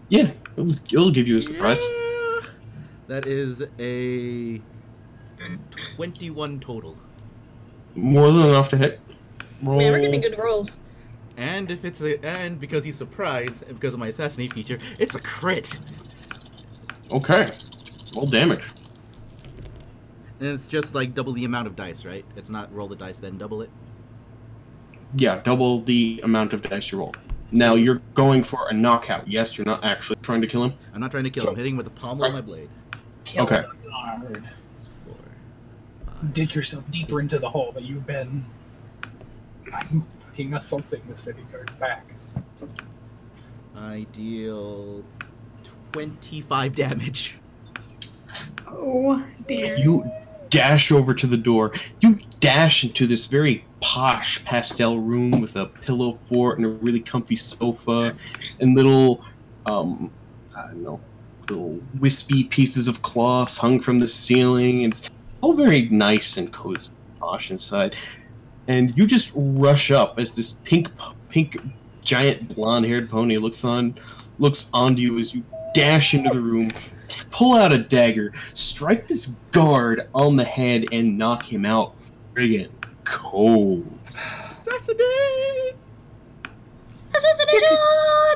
Yeah, it'll give you a surprise. Yeah. That is a 21 total. More than enough to hit. Roll. Man, we're getting good rolls. And if it's and because he's surprised, and because of my assassinate feature, it's a crit. Okay. Roll damage. And it's just like double the amount of dice, right? It's not roll the dice then double it. Yeah, double the amount of dice you roll. Now you're going for a knockout. Yes, you're not actually trying to kill him. I'm not trying to kill him. I'm hitting with the pommel of my blade. Kill Okay. the guard. It's 4, 5. Dig yourself deeper into the hole that you've been. I'm fucking assaulting the city guard back. I deal 25 damage. Oh dear. You dash over to the door. You dash into this very posh pastel room with a pillow fort and a really comfy sofa and little, I don't know, little wispy pieces of cloth hung from the ceiling. It's all very nice and cozy, posh inside. And you just rush up as this pink, giant blonde-haired pony looks onto you as you dash into the room, pull out a dagger, strike this guard on the head, and knock him out friggin' cold. Assassinate! Assassination!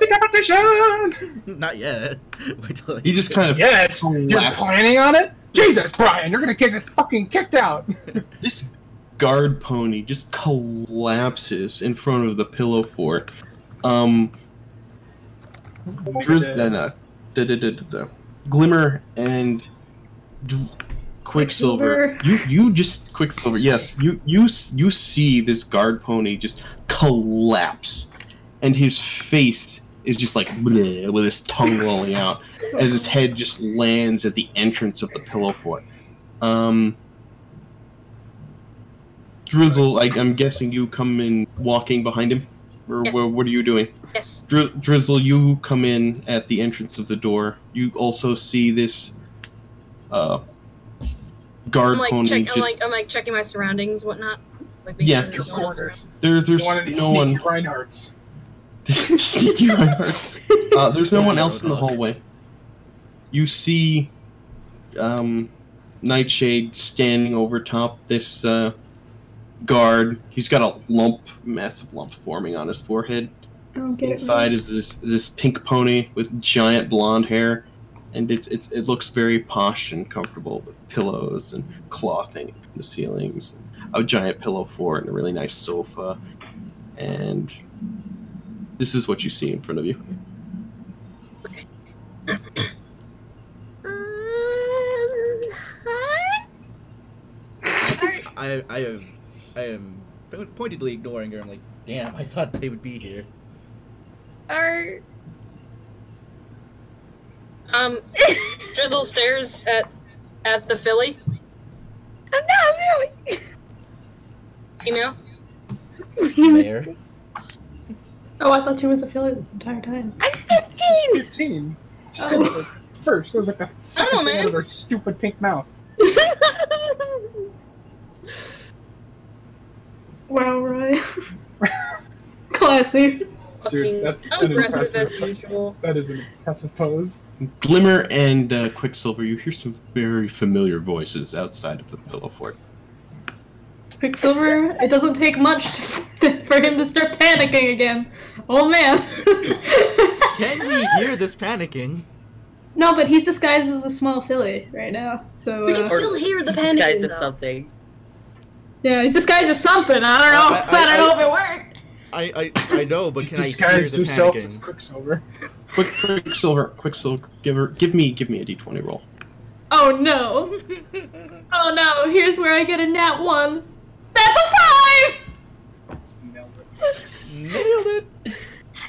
Decapitation! Not yet. Wait till He just kind of Yeah, you're collapses. planning on it? Jesus, Brian, you're gonna get this fucking kicked out! This guard pony just collapses in front of the pillow fort. Glimmer and Quicksilver. You just Quicksilver. Yes, you see this guard pony just collapse, and his face is just like bleh, with his tongue lolling out as his head just lands at the entrance of the pillow fort. Drizzle, I'm guessing you come in walking behind him? Or Yes. what are you doing? Yes. Drizzle, you come in at the entrance of the door. You also see this guard pony I'm like checking my surroundings, whatnot. Like Yeah. making sure there's no one else around. There's One of these no one. sneaky Reinhardts. Sneaky Reinhardts. There's no one else in the hallway. You see Nightshade standing over top this guard. He's got a massive lump forming on his forehead. I don't get Inside it. is this pink pony with giant blonde hair, and it looks very posh and comfortable with pillows and clothing from the ceilings, a giant pillow fort, and a really nice sofa. And this is what you see in front of you. Hi? I am pointedly ignoring her. I'm like, damn, I thought they would be here. Are Drizzle stares at the filly. I'm not really. Female. There. Oh, I thought she was a filler this entire time. I'm 15. 15. She said it was first. It was like the second thing man. out of her stupid pink mouth. Wow, Ryan. Classy. Fucking that's so an aggressive as impressive- usual. That is an impressive pose. Glimmer and Quicksilver, you hear some very familiar voices outside of the pillow fort. Quicksilver, it doesn't take much for him to start panicking again. Oh man. Can we hear this panicking? No, but he's disguised as a small filly right now, so We can still hear the panicking. Guys, is though. something. yeah, he's disguised as something. I don't know. I don't know if it worked. I know, but can I hear Disguised the yourself as panicking? Quicksilver. Quicksilver, give me a d20 roll. Oh no. Oh no, here's where I get a nat 1. That's a 5! Nailed it. Nailed it.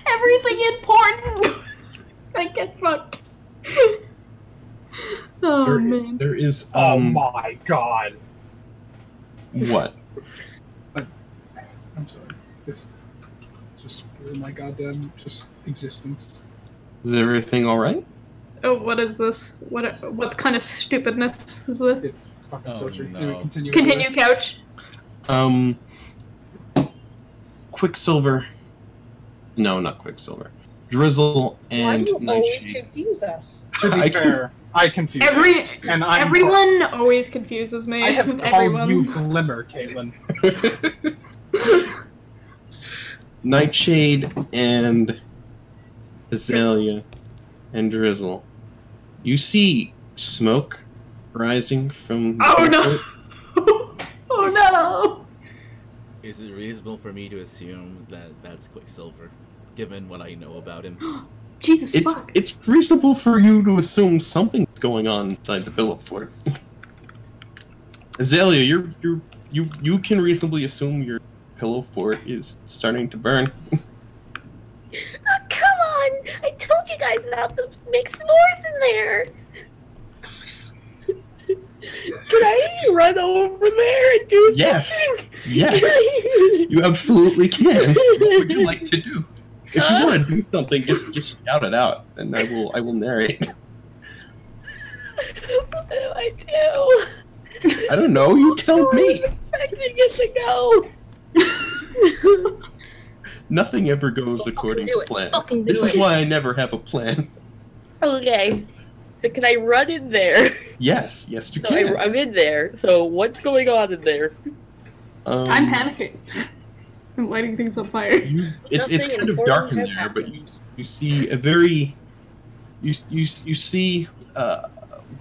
Everything important. I get fucked. Oh man. There is Oh my god. What? I'm sorry. This just my goddamn just existence. Is everything all right? Oh, what is this? What kind of stupidness is this? It's fucking Oh, sorcery. no. Anyway, continue. Continue, couch. Quicksilver. No, not Quicksilver. Drizzle and Why do you always Nightshade. confuse us? To be fair, I confuse you, and Everyone always confuses me. I have with called everyone. you Glimmer, Caitlin. Nightshade and Azalea and Drizzle. You see smoke rising from. Oh no! Oh no! Is it reasonable for me to assume that that's Quicksilver, given what I know about him? Jesus fuck! It's reasonable for you to assume something's going on inside the pillow fort. Azalea, you can reasonably assume your pillow fort is starting to burn. Oh, come on! I told you guys not to make s'mores in there! Can I run over there and do something? Yes, you absolutely can. What would you like to do? If you want to do something, just shout it out, and I will narrate. What do I do? I don't know. You tell me. I'm expecting it to go. Nothing ever goes according to plan. This is why I never have a plan. Okay. So can I run in there? Yes, you So can. I'm in there. So what's going on in there? I'm panicking. I'm lighting things on fire. It's Nothing kind of important dark in has there, but you see a very you see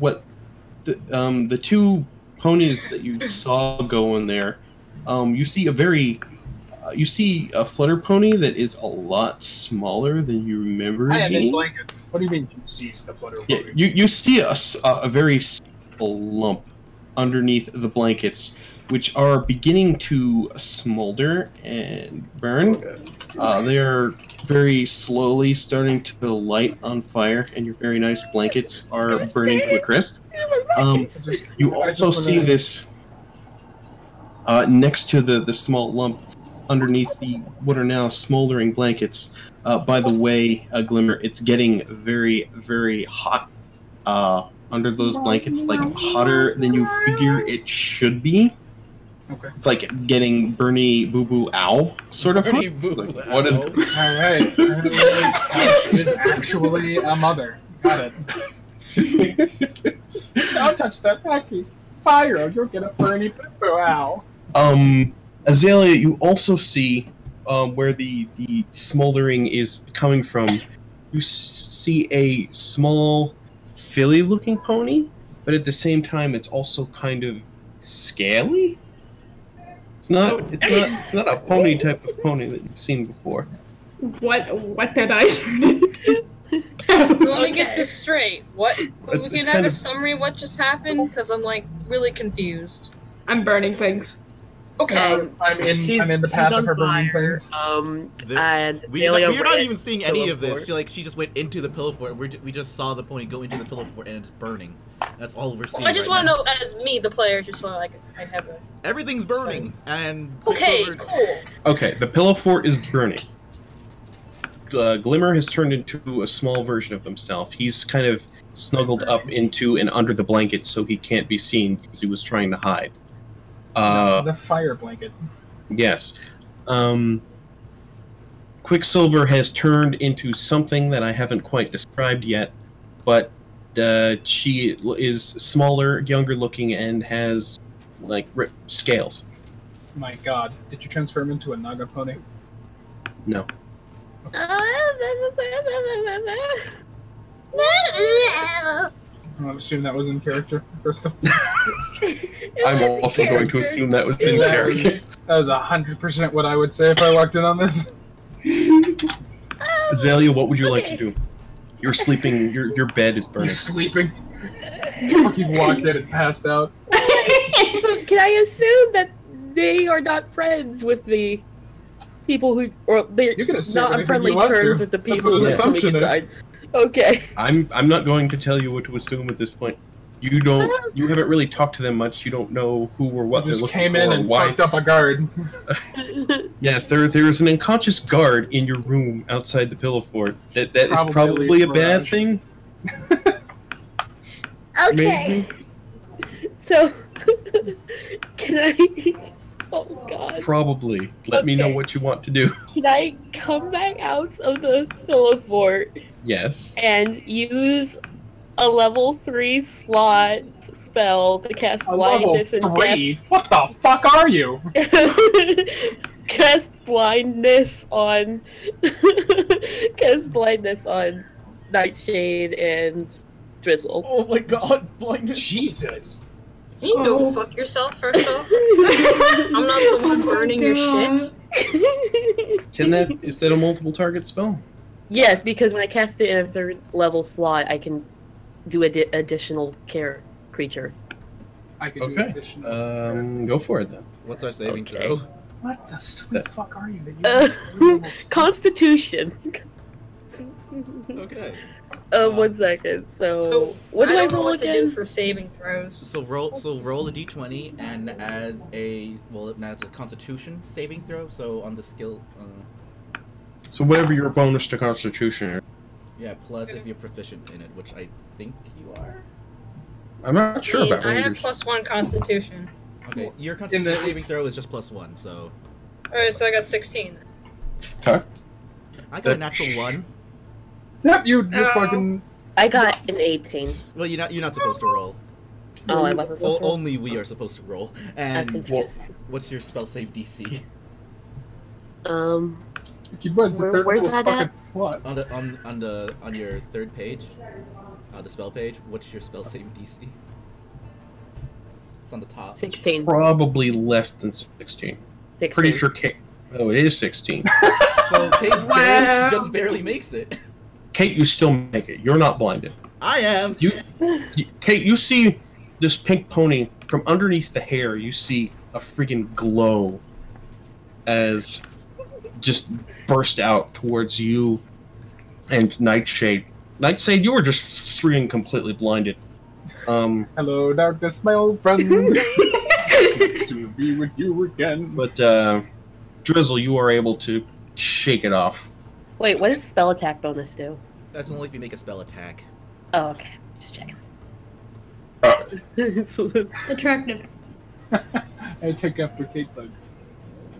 what the two ponies that you saw go in there. You see a Flutterpony that is a lot smaller than you remember I it am in being. blankets. What do you mean you seized the Flutterpony? Yeah, you see a very small lump underneath the blankets, which are beginning to smolder and burn. They are very slowly starting to light on fire, and your very nice blankets are burning to a crisp. You also see this next to the small lump underneath what are now smoldering blankets. By the way, Glimmer, it's getting very, very hot under those blankets, like hotter than you figure it should be. Okay. It's like getting Bernie Boo Boo Ow sort of. Bernie hot. Boo Like, Boo what is? Ow. Alright. Couch is actually a mother. Got it. Don't touch that packy. Fire or you'll get a Bernie Boo Boo Ow. Azalea, you also see where the smoldering is coming from. You see a small filly-looking pony, but at the same time, it's also kind of scaly. It's not a pony type of pony that you've seen before. What did I turn into? So let me get this straight. What? We It's can kind have a of- summary of what just happened? Because I'm like really confused. I'm burning things. Okay. I'm in the path of her burning things. And We're Azalea not ran even seeing any pillow of this. fort. She just went into the pillow fort. We just saw the pony go into the pillow fort and it's burning. That's all we're seeing. I just right want to now. know, as me, the player, just so like I have a. Everything's burning and Okay, Quicksilver- cool. Okay, the pillow fort is burning. Glimmer has turned into a small version of himself. He's kind of snuggled up into and under the blanket so he can't be seen because he was trying to hide. The fire blanket. Yes. Quicksilver has turned into something that I haven't quite described yet, but she is smaller, younger looking, and has like scales. My god. Did you transform into a Naga pony? No. I'm assuming that was in character, Crystal. I'm also going to assume that was in character. That was 100% what I would say if I walked in on this. Azalea, what would you like to do? You're sleeping. Your bed is You're burning. sleeping. You fucking walked in and passed out. So can I assume that they are not friends with the people who, or they're You can assume not on anything friendly you want to. terms with the That's people what who the are coming assumption inside? is. Okay. I'm not going to tell you what to assume at this point. You haven't really talked to them much. You don't know who or what You they're just looking came for in or and why. fucked up a guard. Yes, there is an unconscious guard in your room outside the pillow fort. That is probably a bad Mirage. thing. Okay. Maybe. So, can I? Oh God. Probably. Let me know Okay. what you want to do. Can I come back out of the pillow fort Yes. and use a level 3 slot spell to cast A level blindness and 3? What the fuck are you? cast blindness on cast blindness on Nightshade and Drizzle. Oh my god, blindness. Jesus. Can you go fuck yourself first off? I'm not the one burning your shit. Is that a multiple target spell? Yes, because when I cast it in a 3rd level slot, I can do additional creature. I can do Okay. additional. Go for it then. What's our saving Okay. throw? What the sweet fuck are you? That you Constitution. Okay. 1 second. So, what do I don't know roll what to again? do for saving throws. So roll a d20 and add it adds a Constitution saving throw. So on the skill, So whatever your bonus to Constitution is. yeah, plus if you're proficient in it, which I think you are. I'm not sure about I have Rangers. +1 Constitution. Okay, your Constitution saving throw is just +1, so Alright, so I got 16. Okay. I got a natural 1. Yep, you fucking. I got an 18. Well, you're not supposed to roll. Oh, I wasn't supposed to roll? Only we are supposed to roll. That's And confusing. what's your spell save DC? Keyboard's the third Where's level that fucking at? slot. On your 3rd page, the spell page. What's your spell save DC? It's on the top. 16. Probably less than 16. 16. Pretty sure Kate. Oh, it is 16. So Kate Wow. just barely makes it. Kate, you still make it. You're not blinded. I am. Kate, you see this pink pony from underneath the hair. You see a freaking glow as just burst out towards you and Nightshade. Nightshade, you were just freaking completely blinded. Hello, darkness, my old friend. To be with you again. But Drizzle, you are able to shake it off. Wait, what does spell attack bonus do? That's only if you make a spell attack. Oh, okay. Just checking. Attractive. I take after Caitbug.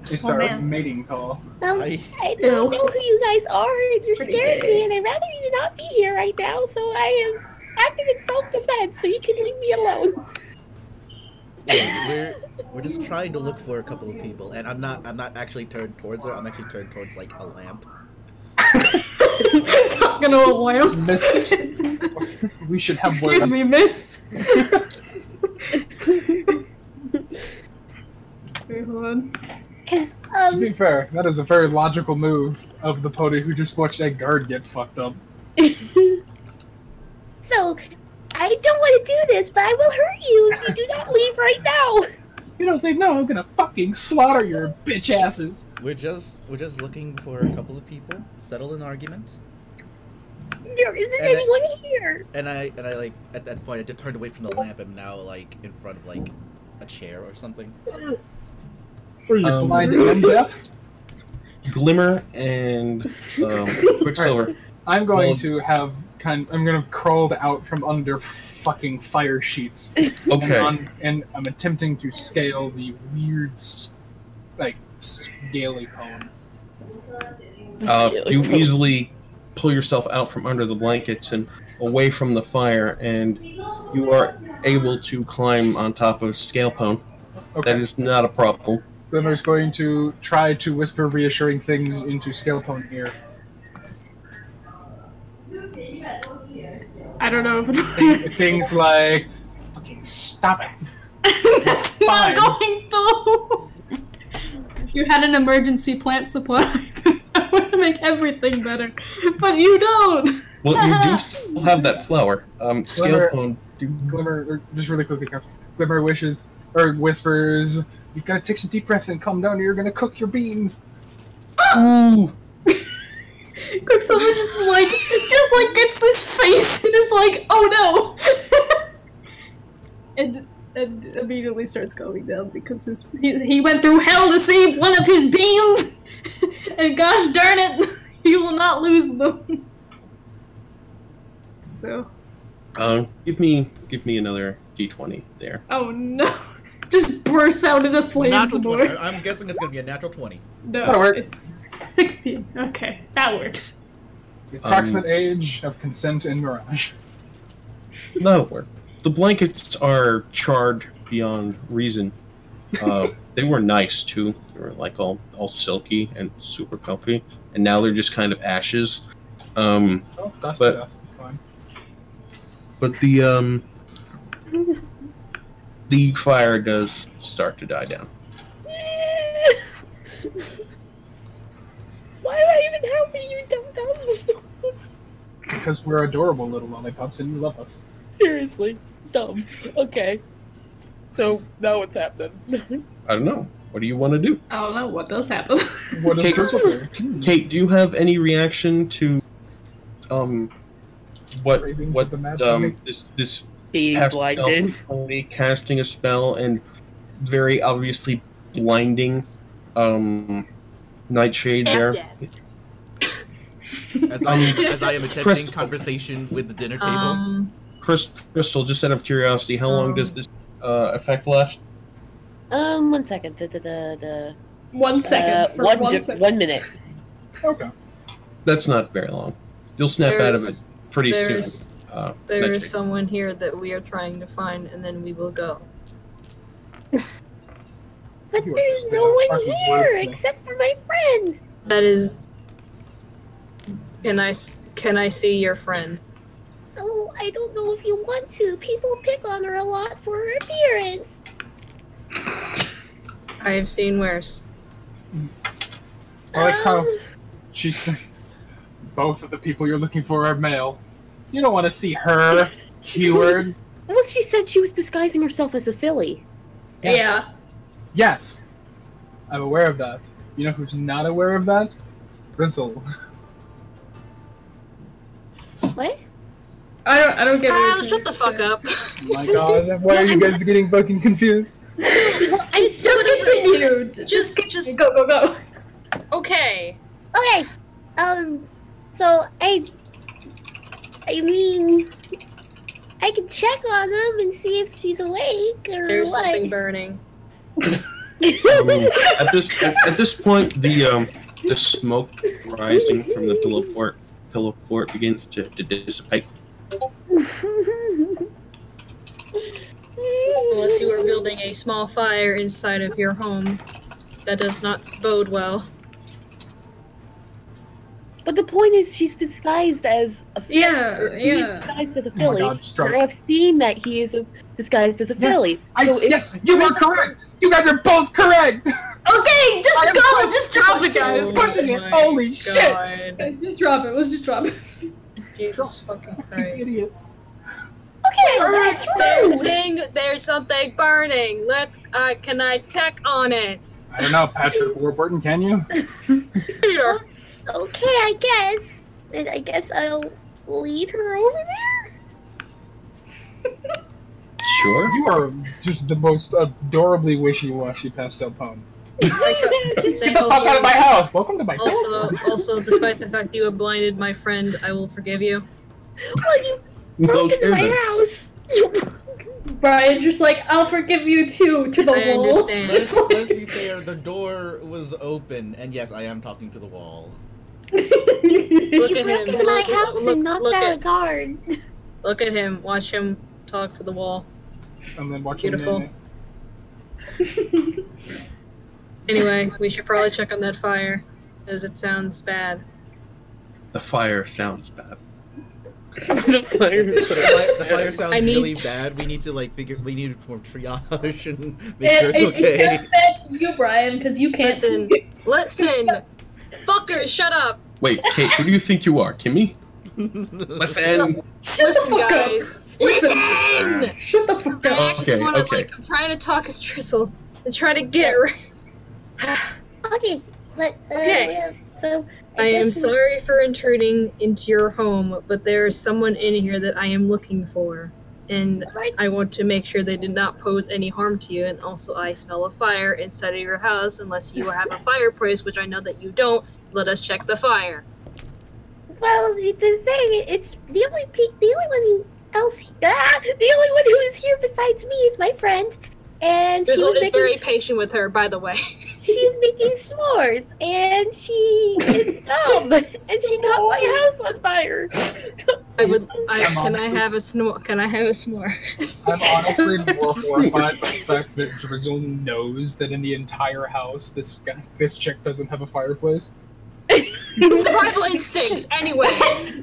It's Oh, our man. mating call. I don't know who you guys are, and you're Pretty scaring gay. me, and I'd rather you not be here right now, so I am acting in self-defense, so you can leave me alone. We're just trying to look for a couple of people, and I'm not actually turned towards her. I'm actually turned towards like a lamp. Talking to a lamp. Miss. We should have Excuse words. me, miss. Wait, hold on. To be fair, that is a very logical move of the pony who just watched that guard get fucked up. So, I don't want to do this, but I will hurt you if you do not leave right now. You don't think, no, I'm gonna fucking slaughter your bitch asses. We're just looking for a couple of people, settle an argument, There isn't And anyone here. and I like at that point I just turned away from the lamp. I'm now like in front of like a chair or something. Are you blind and deaf? Glimmer and Quicksilver. I'm going Well- to have I'm gonna have crawled out from under fucking fire sheets. Okay. And I'm attempting to scale the weird, scaly cone. You easily pull yourself out from under the blankets and away from the fire, and you are able to climb on top of Scalepone. Okay. That is not a problem. Glimmer's going to try to whisper reassuring things into Scalepone's ear. I don't know if Things like, fucking stop it. that's Fine. not going to. If you had an emergency plant supply, that would make everything better. But you don't. Well, you do still have that flower. Scalepone. Glimmer, just really quickly, Glimmer whispers, you've got to take some deep breaths and calm down or you're going to cook your beans. Ooh. Quicksilver just gets this face and is like, oh no. And immediately starts going down because he went through hell to save one of his beans, and gosh darn it, he will not lose them. So, give me another d20 there. oh no, just bursts out into flames Natural more. 20. I'm guessing it's gonna be a natural 20. No, That'll work. it's 16. Okay, that works. The approximate age of consent in Mirage. That'll work. The blankets are charred beyond reason. They were nice too. They were like all silky and super comfy, and now they're just kind of ashes. Oh, dust to dust. It's fine. But the fire does start to die down. Why am I even helping you, dum-dums? Because we're adorable little lollipops and you love us. Seriously, dumb. Okay. So, now what's happening? I don't know. What do you want to do? I don't know what does happen. What does Kate, Drizzle do? Kate, do you have any reaction to what Ravings of the Mad Pony? this Being pastel blinded. pony casting a spell and very obviously blinding Nightshade there? As I am attempting Crystal. conversation with the dinner table. Crystal, just out of curiosity, how long does this effect last? 1 second. 1 second. For 1 second. 1 minute. Okay. That's not very long. You'll snap out of it pretty soon. There Nightshade. is someone here that we are trying to find, and then we will go. But You are there's just no a one fucking here wordsmith. except for my friend. That is. Can I see your friend? Oh, I don't know if you want to. People pick on her a lot for her appearance. I have seen worse. I like how she said both of the people you're looking for are male. You don't want to see her, keyword. Well, she said she was disguising herself as a filly. Yes. Yeah. Yes. I'm aware of that. You know who's not aware of that? Drizzle. What? I don't get Kyle, it. shut the fuck up. Oh my god, why are you guys getting fucking confused? Just continue. Just go. Okay. Okay. So I mean, I can check on him and see if she's awake or There's what. something burning. At this point, the smoke rising from the pillow fort begins to dissipate. Unless you are building a small fire inside of your home, that does not bode well. But the point is, she's disguised as a filly. Yeah, He is yeah. disguised as a Oh my filly. god, stroke. And I have seen that he is disguised as a Yeah, filly. So if yes, you are correct! You guys are both correct! Okay, just I am go. pushing Just drop it, guys. it. Pushing it. my Holy shit! God. Guys, just drop it. Let's just drop it. Jesus fucking Fucking Christ. idiots. Okay, Alright, there's something burning. Can I check on it? I don't know, Patrick Warburton, can you? Peter. okay, I guess. And I guess I'll lead her over there. Sure. You are just the most adorably wishy-washy pastel pone. Say Get the fuck out of my house! Welcome to my house! Also, despite the fact you have blinded my friend, I will forgive you. Well, you broke Okay into my then. house. Brian just like, I'll forgive you too, to the I wall. understand. Just Let's like, be fair, the door was open, and yes, I am talking to the wall. Look You at broke him. into my house Look- and knocked look out at- a guard. Look at him. Watch him talk to the wall. And then watch Beautiful. him. Anyway, we should probably check on that fire, as it sounds bad. The fire sounds bad. The fire sounds I need really to- bad. We need to we need to perform triage and make sure it's it okay. sounds bad to you, Brian, because you can't. Listen, fuckers, shut up. Wait, Kate, who do you think you are, Kimmy? Listen. Listen, guys. Listen. Shut the fuck I up. actually Okay, want to okay. I'm trying to talk as Drizzle and try to get right. Okay, but Okay. yeah, so I am guess we- sorry for intruding into your home, but there is someone in here that I am looking for. and Right. I want to make sure they did not pose any harm to you. And also, I smell a fire inside of your house. Unless you have a fireplace, which I know that you don't. Let us check the fire. Well, the thing, it's the only one who is here besides me is my friend, and she Drizzle was is making very patient with her, by the way. she's making s'mores, and she is dumb, and she got my house on fire. Can I have a snore? Can I have a s'more? I'm honestly more horrified by the fact that Drizzle knows that in the entire house, this chick doesn't have a fireplace. Survival instincts, anyway.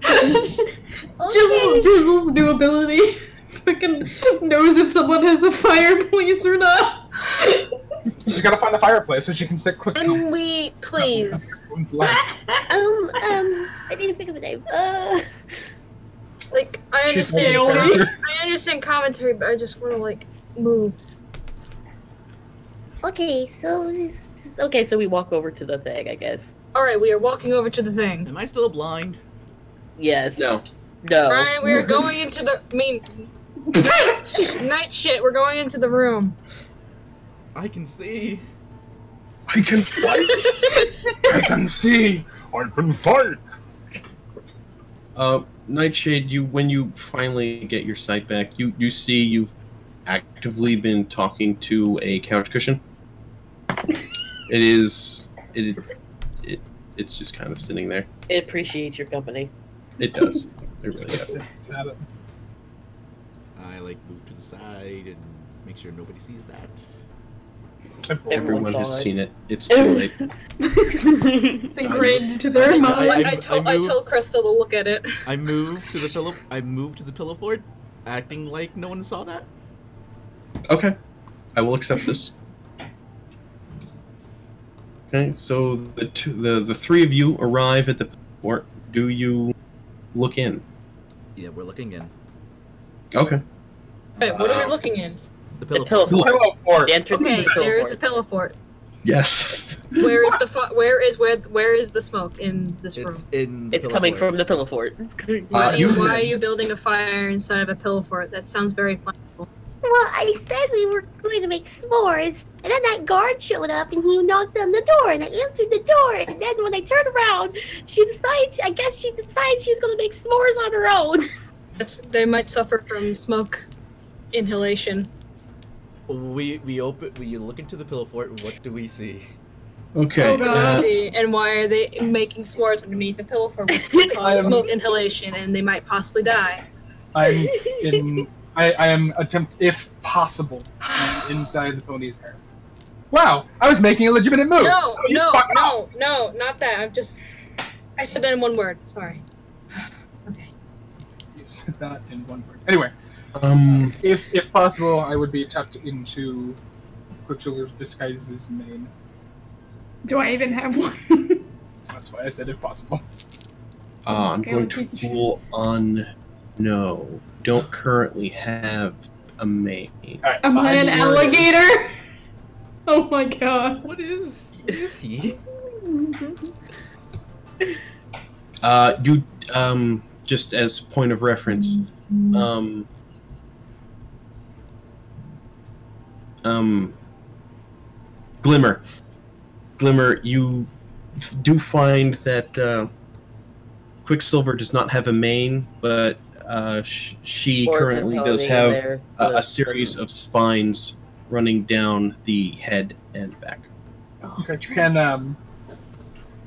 Drizzle's new ability. Fucking knows if someone has a fireplace or not. She's gotta find a fireplace so she can stick quick. Can we please? I need to think of a name. Like, I She's understand commentary, but I just want to like move. Okay, so we walk over to the thing, I guess. All right, we are walking over to the thing. Am I still blind? Yes. No. No. Brian, we are going into the. Night shit. We're going into the room. I can see. I can fight. I can see. I can fight. Nightshade, when you finally get your sight back, you see you've actively been talking to a couch cushion. It's just kind of sitting there. It appreciates your company. It does. It really does. I like move to the side and make sure nobody sees that. Everyone has seen it. It's too late. It's ingrained into their mind. I told Crystal to look at it. I moved to the pillow. I moved to the pillow fort, acting like no one saw that. Okay, I will accept this. Okay, so the three of you arrive at the port. Do you look in? Yeah, we're looking in. Okay. Wait, what are we looking in? The pillow pillow fort. Pillow fort. The entrance Okay, to the pillow there is fort. a pillow fort. Yes. Where is the where is the smoke in this room? It's in. The It's pillow coming fort. from the pillow fort. It's coming Why you- are you building a fire inside of a pillow fort? That sounds very fun. Well, I said we were going to make s'mores, and then that guard showed up, and he knocked on the door, and I answered the door, and then when I turned around, she decided she was going to make s'mores on her own. They might suffer from smoke inhalation. We look into the pillow fort. What do we see? Okay. Oh, God. Let's see, and why are they making s'mores underneath the pillow fort? Which would cause smoke inhalation, and they might possibly die. I am if possible, inside the pony's hair. Wow, I was making a legitimate move. No, Oh, you no, fuck no, no, not that. I said that in one word. Sorry. Okay. You said that in one word. Anyway, if possible, I would be tucked into Quicksilver's disguise's mane. Do I even have one? That's why I said if possible. I'm going to rule on no. Don't currently have a mane. Right, Am I an behind you where it is. alligator? Oh my god. What is he? You just as point of reference, Glimmer, you do find that Quicksilver does not have a mane, but she currently does have a series of spines running down the head and back. Okay. Can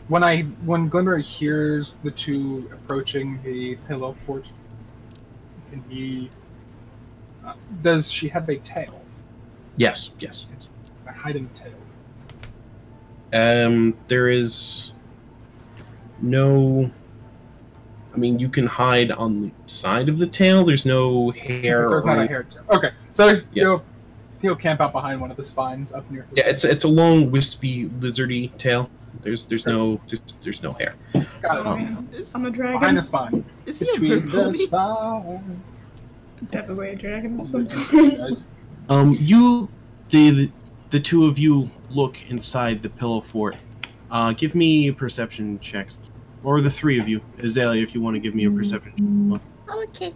when Glimmer hears the two approaching the pillow fort, can he? Does she have a tail? Yes. A hiding tail. There is no. I mean, you can hide on the side of the tail. There's no hair. So it's not a hair tail. Okay, so he'll camp out behind one of the spines up near. Yeah, it's a long, wispy, lizardy tail. There's no hair. Got it. I'm a dragon. Behind the spine. Is he a Between the merpony? spine. Definitely a dragon of some sort. Guys. The two of you look inside the pillow fort. Give me perception checks, or the three of you, Azalea, if you want to give me a perception check. Okay.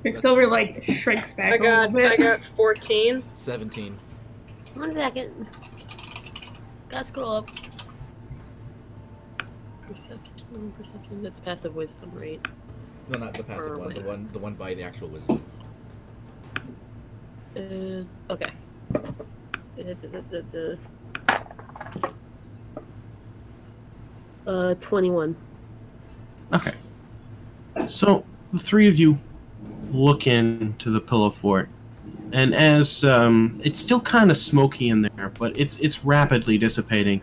Quicksilver like shrinks back a little bit. I got 14. 17. 1 second. Gotta scroll up. Perception. That's passive wisdom, right? No, not the passive Or one. wait. The one by the actual wisdom. Okay. 21. Okay. So the three of you look into the pillow fort, and as it's still kind of smoky in there, but it's rapidly dissipating.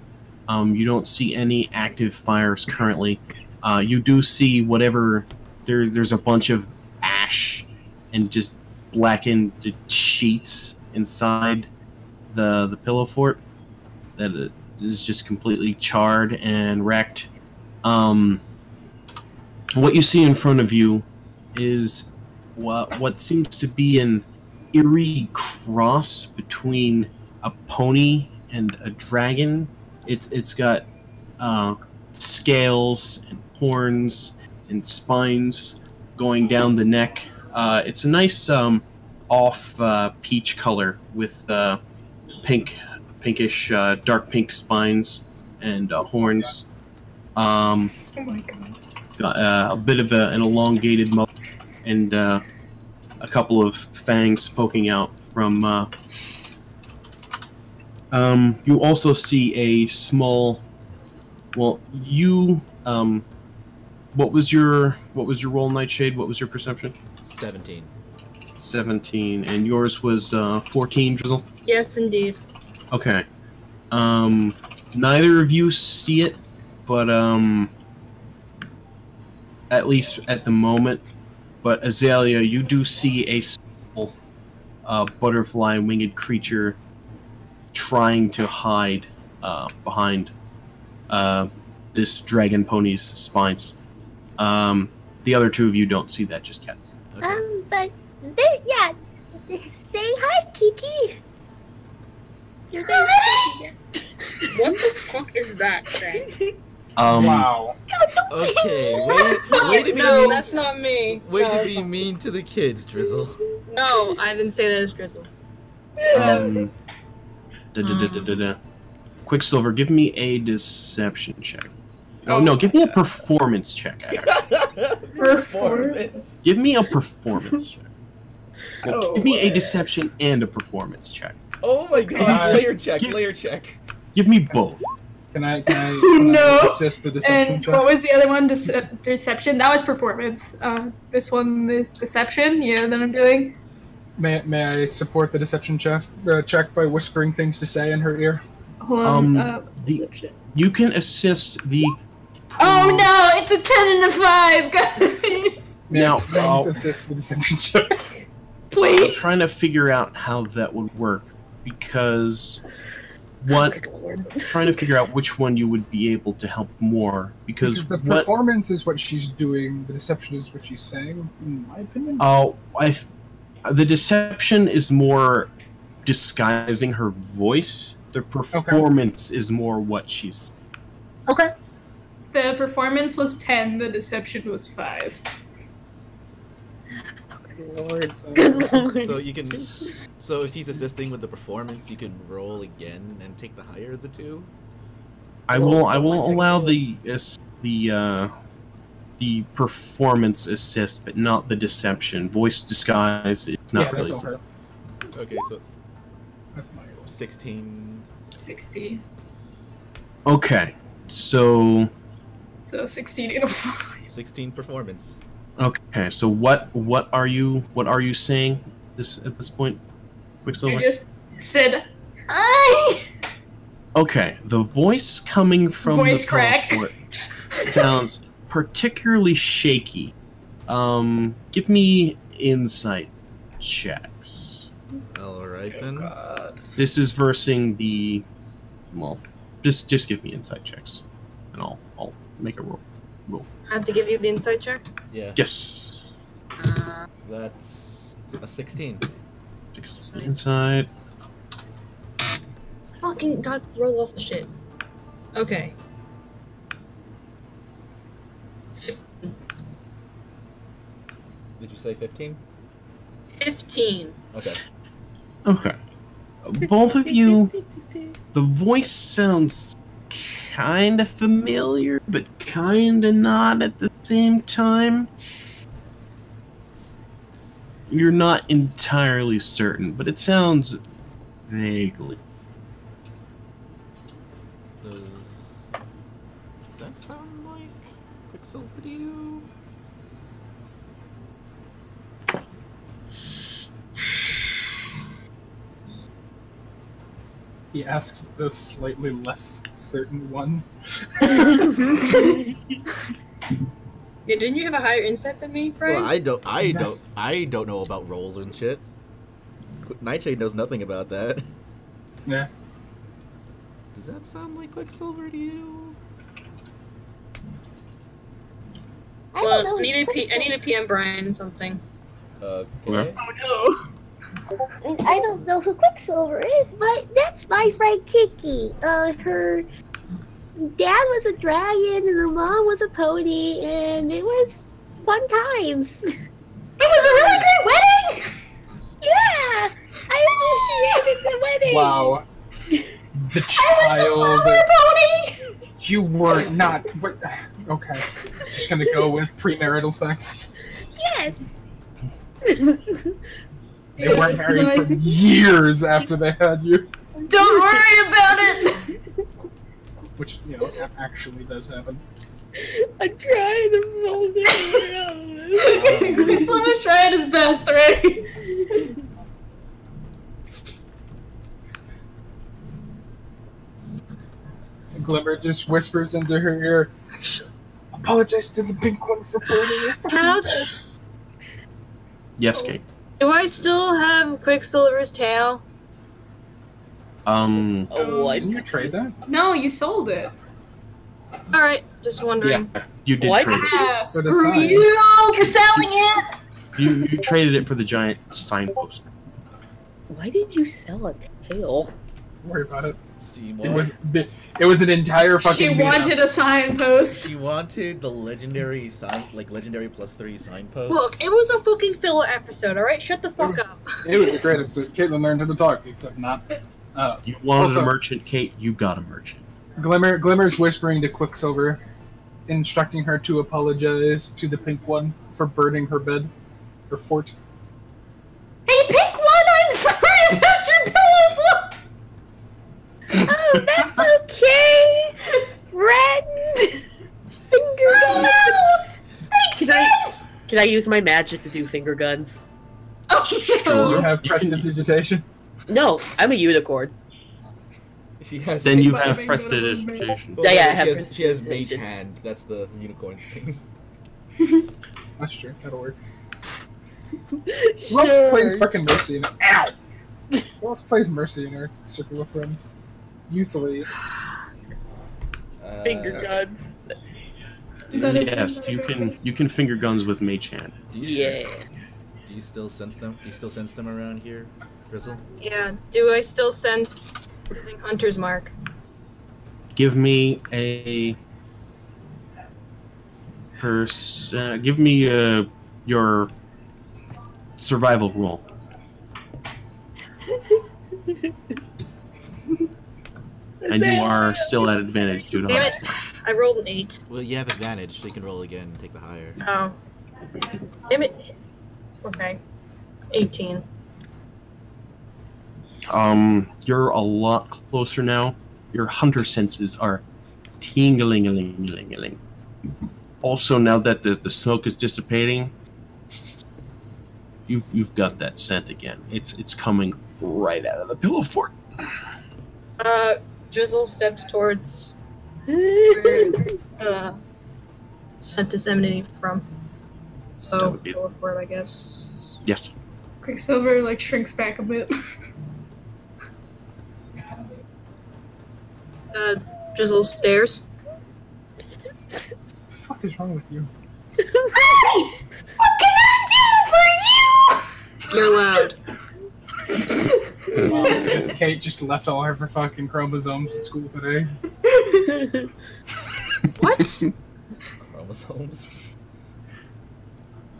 You don't see any active fires currently. You do see whatever there's a bunch of ash and just blackened sheets inside the pillow fort that is just completely charred and wrecked. What you see in front of you is what seems to be an eerie cross between a pony and a dragon. It's got scales and horns and spines going down the neck. It's a nice off peach color with pinkish dark pink spines and horns. Oh my god. Got a bit of an elongated mouth and a couple of fangs poking out from. You also see a small. Well, you. What was your roll, Nightshade? What was your perception? 17. 17, and yours was 14, Drizzle. Yes, indeed. Okay. Neither of you see it, but at least at the moment. But Azalea, you do see a small butterfly winged creature trying to hide behind this dragon pony's spines. The other two of you don't see that just yet. Okay. But yeah, say hi, Kiki. You're very What the fuck is that thing? Wow. Okay, No, that's not me. Way No, to that's be not- mean to the kids, Drizzle. No, I didn't say that as Drizzle. Quicksilver, give me a deception check. Oh, no, give me a performance check. Performance. Give me a performance check. Well, Oh, give me a whatever. deception and a performance check. Oh my god, layer check, Give- layer check. Give me both. Can I No. assist the deception And check? what was the other one? Deception. That was performance. This one is deception. Yeah, that I'm doing. May I support the deception check by whispering things to say in her ear? Hold on. The- Deception. You can assist the. Oh no! It's a 10 and a 5, guys. May Now, I please assist the deception check? I'm Please. trying to figure out how that would work because trying to figure out which one you would be able to help more Because the what performance is what she's doing, the deception is what she's saying, in my opinion. the deception is more disguising her voice. The performance is more what she's. Okay. The performance was 10. The deception was 5. Lord. So you can. So if he's assisting with the performance, you can roll again and take the higher of the two. I will allow the performance assist, but not the deception. Voice disguise is not Yeah, really. that's all her. Okay, so That's my rule. 16. 16. Okay, so 16 and a 5. 16 performance. okay, so what are you saying at this point, Quicksilver? I just said hi. Okay, the voice coming from Voice the crack. teleport sounds particularly shaky. Give me insight checks. Alright then. This is versing the. Well, just give me insight checks, and I'll make a roll. I have to give you the insight check. Yeah. Yes. That's a 16. Insight. Fucking god, roll off the shit. Okay. Did you say 15? 15. Okay. Okay. Both of you, the voice sounds kind of familiar, but kind of not at the same time. You're not entirely certain, but it sounds vaguely. Does that sound like Quicksilver to you? He asks the slightly less certain one. Yeah, didn't you have a higher insight than me, Brian? Well, I don't know about rolls and shit. Nightshade knows nothing about that. Yeah. Does that sound like Quicksilver to you? I Well, don't know. I need to PM Brian something. Okay. Oh I don't know who Quicksilver is, but that's my friend Kiki. Her dad was a dragon and her mom was a pony, and it was fun times. It was a really great wedding! Yeah! I appreciated the wedding! Wow. The I was the flower pony! You were not. But, okay. Just gonna go with premarital sex. Yes! They weren't married for years after they had you. Don't worry about it! Which, actually does happen. I'm trying to roll it around. Quicksilver's trying his best, right? Glimmer just whispers into her ear, apologize to the pink one for burning your Couch, Yes, Kate. do I still have Quicksilver's tail? What? Didn't you trade that? No, you sold it. Alright, just wondering. Yeah, you did What? trade it. Yeah, For the screw sign. you for selling it! You traded it for the giant signpost. Why did you sell a tail? Don't worry about it. She It was an entire fucking She wanted a signpost. She wanted the legendary legendary +3 signpost. Look, it was a fucking filler episode, alright? Shut the fuck up. It was a great episode. Caitlin learned how to talk, except not. You wanted Also- a merchant, Kate. You got a merchant. Glimmer's whispering to Quicksilver, instructing her to apologize to the pink one for burning her bed. Her fort. Hey, pink one, I'm sorry about your pillow fort! Oh, that's okay! Red! Finger guns! Thanks, Can I use my magic to do finger guns? Oh, You have prestidigitation. No, I'm a unicorn. She has. Then you Bada have bing, bada boom, prestidigitation. Well, Yeah, I have she has mage prestidigitation. hand. That's the unicorn thing. That's true. That'll work. Who else plays fucking Mercy in Ow! Who else plays Mercy in her circle of friends? You three. Finger guns. Yes, you can finger guns with mage hand. Do you still sense them? Do you still sense them around here, Drizzle? Yeah, do I still sense using Hunter's Mark? Give me your survival roll. And you are still at advantage due to Damn it, hunter. I rolled an 8. Well, you have advantage, so you can roll again and take the higher. Oh. Damn it. Okay. 18. You're a lot closer now. Your hunter senses are tingling. Also, now that the smoke is dissipating, you've got that scent again. It's coming right out of the pillow fort. Drizzle steps towards where the scent is emanating from. That So, would be- go for it, I guess. Yes. Quicksilver, like, shrinks back a bit. Drizzle stares. What the fuck is wrong with you? Hey! What can I do for you? You're loud. It's Kate just left all of her fucking chromosomes at school today. What? Chromosomes.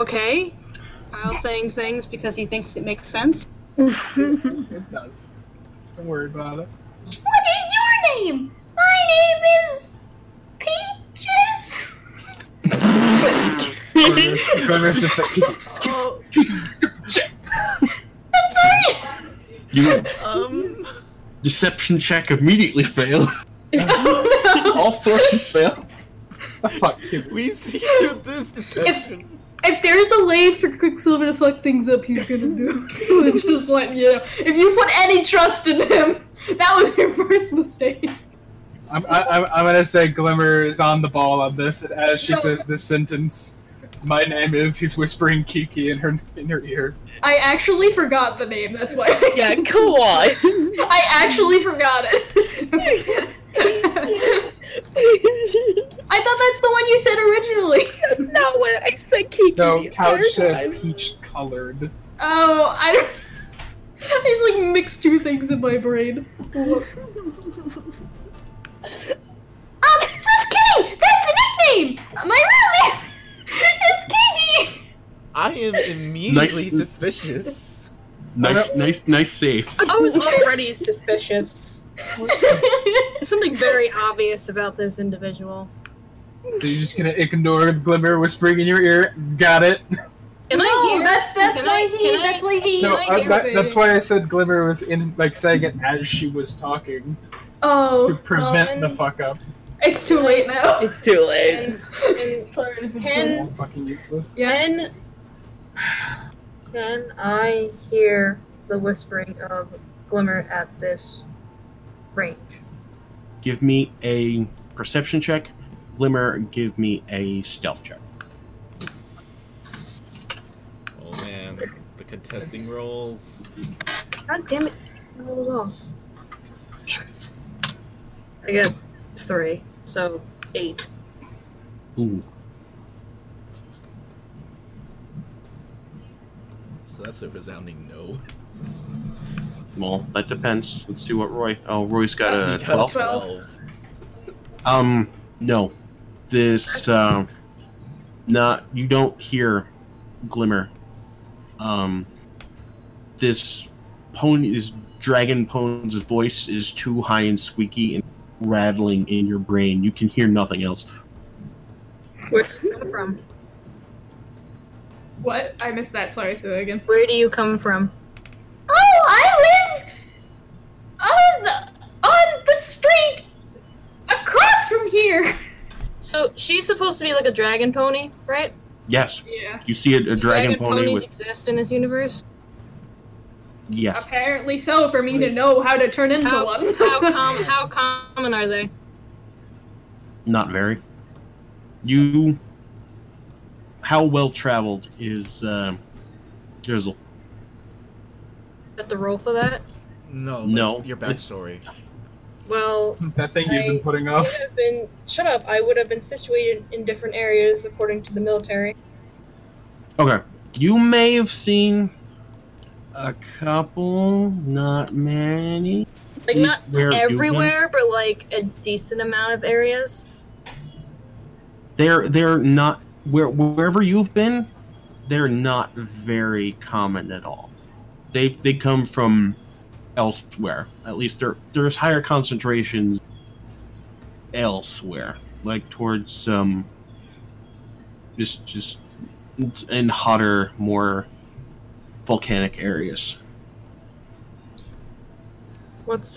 Okay. Kyle saying things because he thinks it makes sense. It does. Don't worry about it. What is your name? My name is Peaches. Glimmer's just like, I'm sorry. You deception check immediately fail. All sources fail. the fuck, kid? We see through this deception. If there's a way for Quicksilver to fuck things up, he's gonna do it. Just letting you know. If you put any trust in him, that was your first mistake. I'm gonna say Glimmer is on the ball on this, and as she says this sentence, my name is, he's whispering Kiki in her ear. I actually forgot the name, that's why Yeah, come on. I actually forgot it. I thought that's the one you said originally. That's not what I said, Kiki. No, the Couch entire said time. peach colored. Oh, I just like mixed two things in my brain. Whoops. Just kidding! That's a nickname! My real name is Kiki! I am immediately Nice. suspicious. Nice save. I was already suspicious. There's something very obvious about this individual. So you're just gonna ignore Glimmer whispering in your ear? Got it. Can I hear? That's why he. No, I hear that's why I said Glimmer was in, like, saying it as she was talking. Oh, To prevent and- the fuck up. it's too late now. It's too late. And Sorry. All fucking useless. Yeah. Can I hear the whispering of Glimmer at this rate? Give me a perception check. Glimmer, give me a stealth check. Oh man, the contesting rolls. God damn it! It was off. Damn it! I got 3, so 8. Ooh. So that's a resounding no. Well, that depends. Let's see what Roy. Oh, Roy's got a He got 12. 12. No. This, not, you don't hear Glimmer. This dragon pony's voice is too high and squeaky and rattling in your brain. You can hear nothing else. Where do you come from? What? I missed that. Sorry, say that again. Where do you come from? Oh, I live on the street across from here. So she's supposed to be like a dragon pony, right? Yes. Yeah. You see a dragon pony ponies with... exist in this universe. Yes. Apparently so, for me to know how to turn into one. How common are they? Not very. How well traveled is Drizzle? At the roll for that? No. No, Your it's- backstory. Well, That thing you've been putting off. shut up. I would have been situated in different areas according to the military. Okay. You may have seen a couple, not many. Like, At not least where you've everywhere, but like a decent amount of areas. They're not wherever you've been. They're not very common at all. They come from elsewhere. At least there's higher concentrations elsewhere, like towards just in hotter, more volcanic areas. What's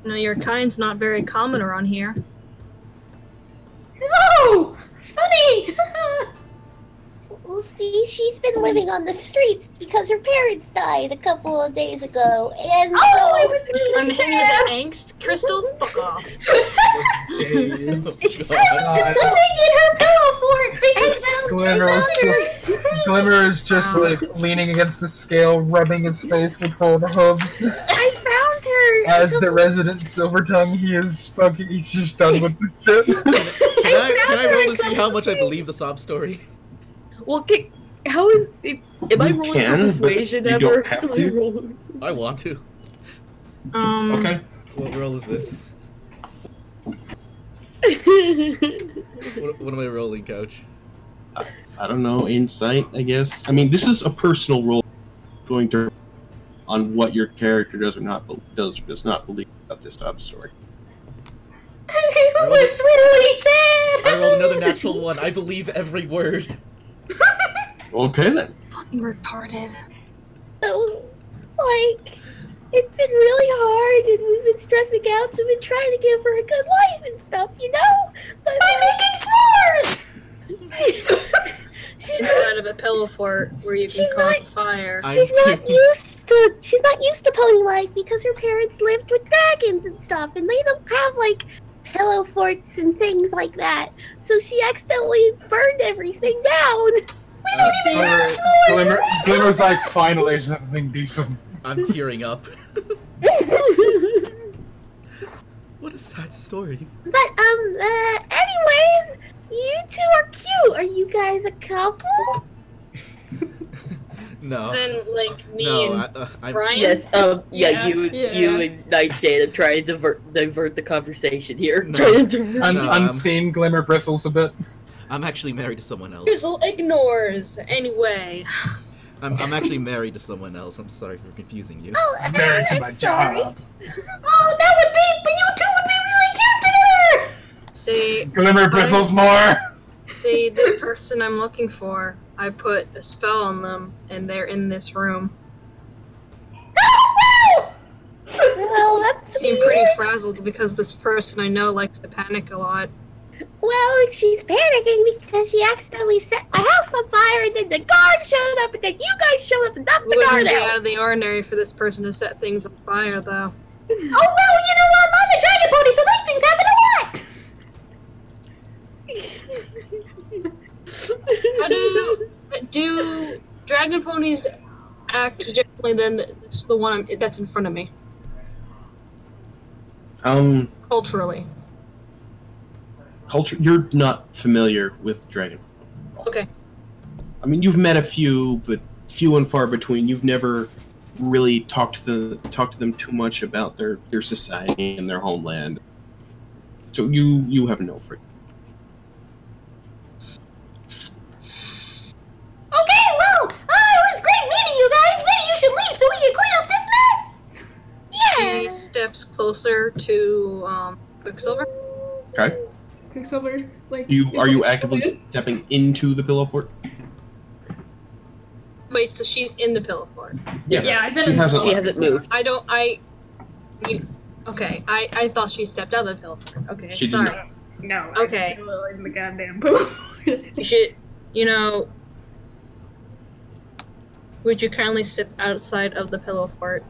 your kind's not very common around here. No! Funny! Well, see, she's been living on the streets because her parents died a couple of days ago, and I so was really I'm hitting you sad. that angst, Crystal. Fuck off. Days. I was just living in her pillow fort because Glimmer is just like leaning against the scale, rubbing his face with both hooves. I found her. As the resident silver tongue, he's just done with the shit. Can I roll to see how much I believe the sob story? Well, how is am I You rolling can, for but persuasion you ever? don't have Am I to. rolling- I want to. Okay. What roll is this? What am I rolling, Couch? I don't know, insight, I guess. I mean, this is a personal roll going to on what your character does or does not believe about this sub story. It was sweet when he said. I rolled another natural one. I believe every word. Okay then. Fucking retarded. So, like, it's been really hard, and we've been stressing out, so we've been trying to give her a good life and stuff, you know? But, I'm making s'mores! she's Inside of a pillow fort where you can cause a fire. She's not used to pony life because her parents lived with dragons and stuff, and they don't have like pillow forts and things like that. So she accidentally burned everything down. Glimmer's like, finally something decent. I'm tearing up. What a sad story. But anyways, you two are cute. Are you guys a couple? No. As in, like, me and Brian? Yes, Yeah. you and Nightshade are trying to divert the conversation here. No. Trying to divert. Unseen Glimmer bristles a bit. I'm actually married to someone else. Drizzle ignores. Anyway. I'm actually married to someone else. I'm sorry for confusing you. Oh, I'm married to my sorry. job. Oh, that would be, but you two would be really cute together! See, Glimmer bristles more. see, this person I'm looking for, I put a spell on them, and they're in this room. Well, that's Seem weird. pretty frazzled because this person I know likes to panic a lot. Well, she's panicking because she accidentally set my house on fire, and then the guard showed up, and then you guys showed up and knocked the Wouldn't guard be out. out of the ordinary for this person to set things on fire, though. Oh, well, you know what? I'm a dragon pony, so these things happen a lot! How do dragon ponies act differently than the one that's in front of me? Culturally. Culture. You're not familiar with dragon. Okay. I mean, you've met a few, but few and far between. You've never really talked to them too much about their society and their homeland. So you have no freak. Okay, well, it was great meeting you guys. Maybe you should leave so we can clean up this mess. She steps closer to Quicksilver. Okay. Quicksilver, like... Are you actively stepping into the pillow fort? Wait, so she's in the pillow fort. Yeah, I've been... She hasn't He left. hasn't moved. Okay, I thought she stepped out of the pillow fort. Okay, She did sorry. not. No, Okay. I'm still in the goddamn pool. You should, would you kindly step outside of the pillow fort?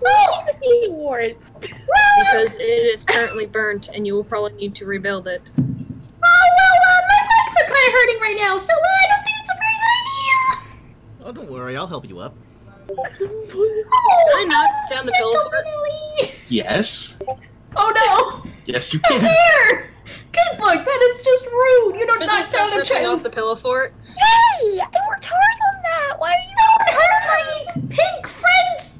Oh, the award. Because it is currently burnt and you will probably need to rebuild it. Oh, well, my legs are kind of hurting right now, so I don't think it's a very good idea. Oh, don't worry. I'll help you up. Oh, Can I knock down the pillow fort? definitely. Yes. Oh, no. Yes, you A can. hair! Caitbug, that is just rude. You don't Drizzle knock starts down a ripping child. off the pillow fort. Hey, I worked hard on that. Why are you? Don't hurt my pink friends.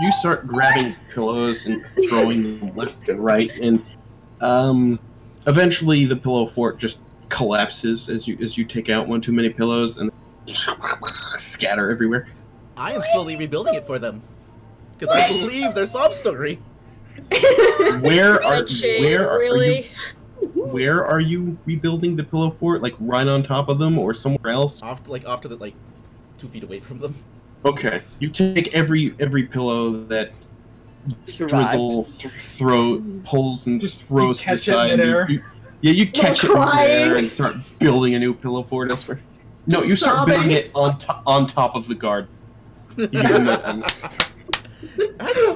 You start grabbing pillows and throwing them left and right, and eventually the pillow fort just collapses as you take out one too many pillows and scatter everywhere. I am slowly rebuilding it for them. Because I believe their sob story. Where are Really? where are you rebuilding the pillow fort? Like right on top of them or somewhere else? Off to the 2 feet away from them. Okay, you take every pillow that Drizzle pulls and Just throws to the catch it side. midair. You catch it in crying. midair and start building a new pillow fort elsewhere. No, Just you start sobbing. building it on top of the guard. You give him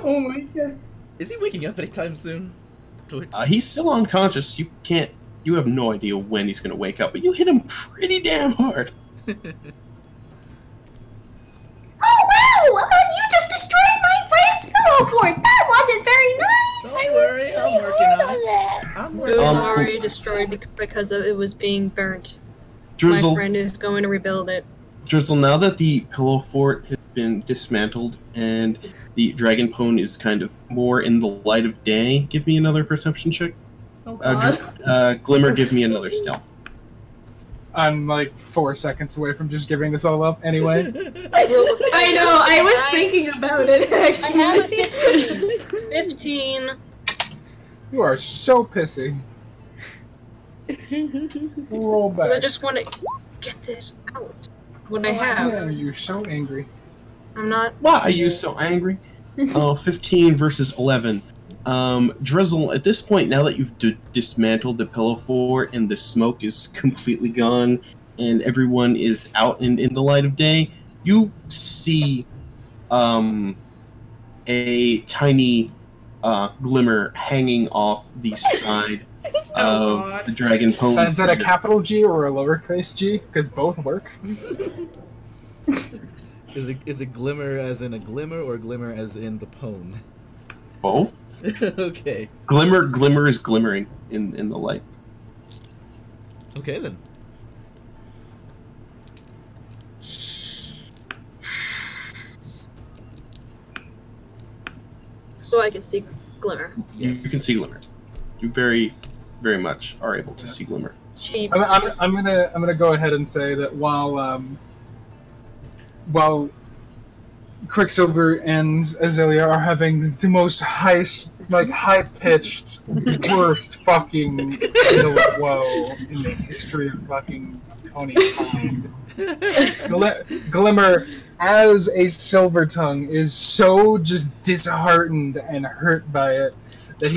Oh my god. Is he waking up anytime soon? he's still unconscious. You have no idea when he's gonna wake up, but you hit him pretty damn hard. Oh wow! You just destroyed my friend's pillow fort. That wasn't very nice. Don't worry, I'm working on it. that. I'm It working was on already destroyed because it was being burnt. My Drizzle, friend is going to rebuild it. Drizzle, now that the pillow fort has been dismantled and the dragon pone is kind of more in the light of day, give me another perception check. Oh god. Glimmer, give me another stealth. I'm like 4 seconds away from just giving this all up anyway. I know, I was thinking about it, actually. I have a 15. 15. You are so pissy. Roll back. I just want to get this out. What I Why have. are you so angry? I'm not. Why are you so angry? 15 versus 11. Drizzle, at this point, now that you've dismantled the pillow fort and the smoke is completely gone and everyone is out in the light of day, you see a tiny Glimmer hanging off the side of the dragon pony. Is that a capital G or a lowercase g? Because both work. Is it Glimmer as in a glimmer or Glimmer as in the pone? Both? Okay. Glimmer is glimmering in the light. Okay then. So I can see Glimmer. Yes. You can see Glimmer. You very, very much are able to see Glimmer. I'm gonna go ahead and say that while Quicksilver and Azalea are having the most high-pitched, worst fucking woe in the history of fucking Ponyfinder. Glimmer, as a silver tongue, is so just disheartened and hurt by it that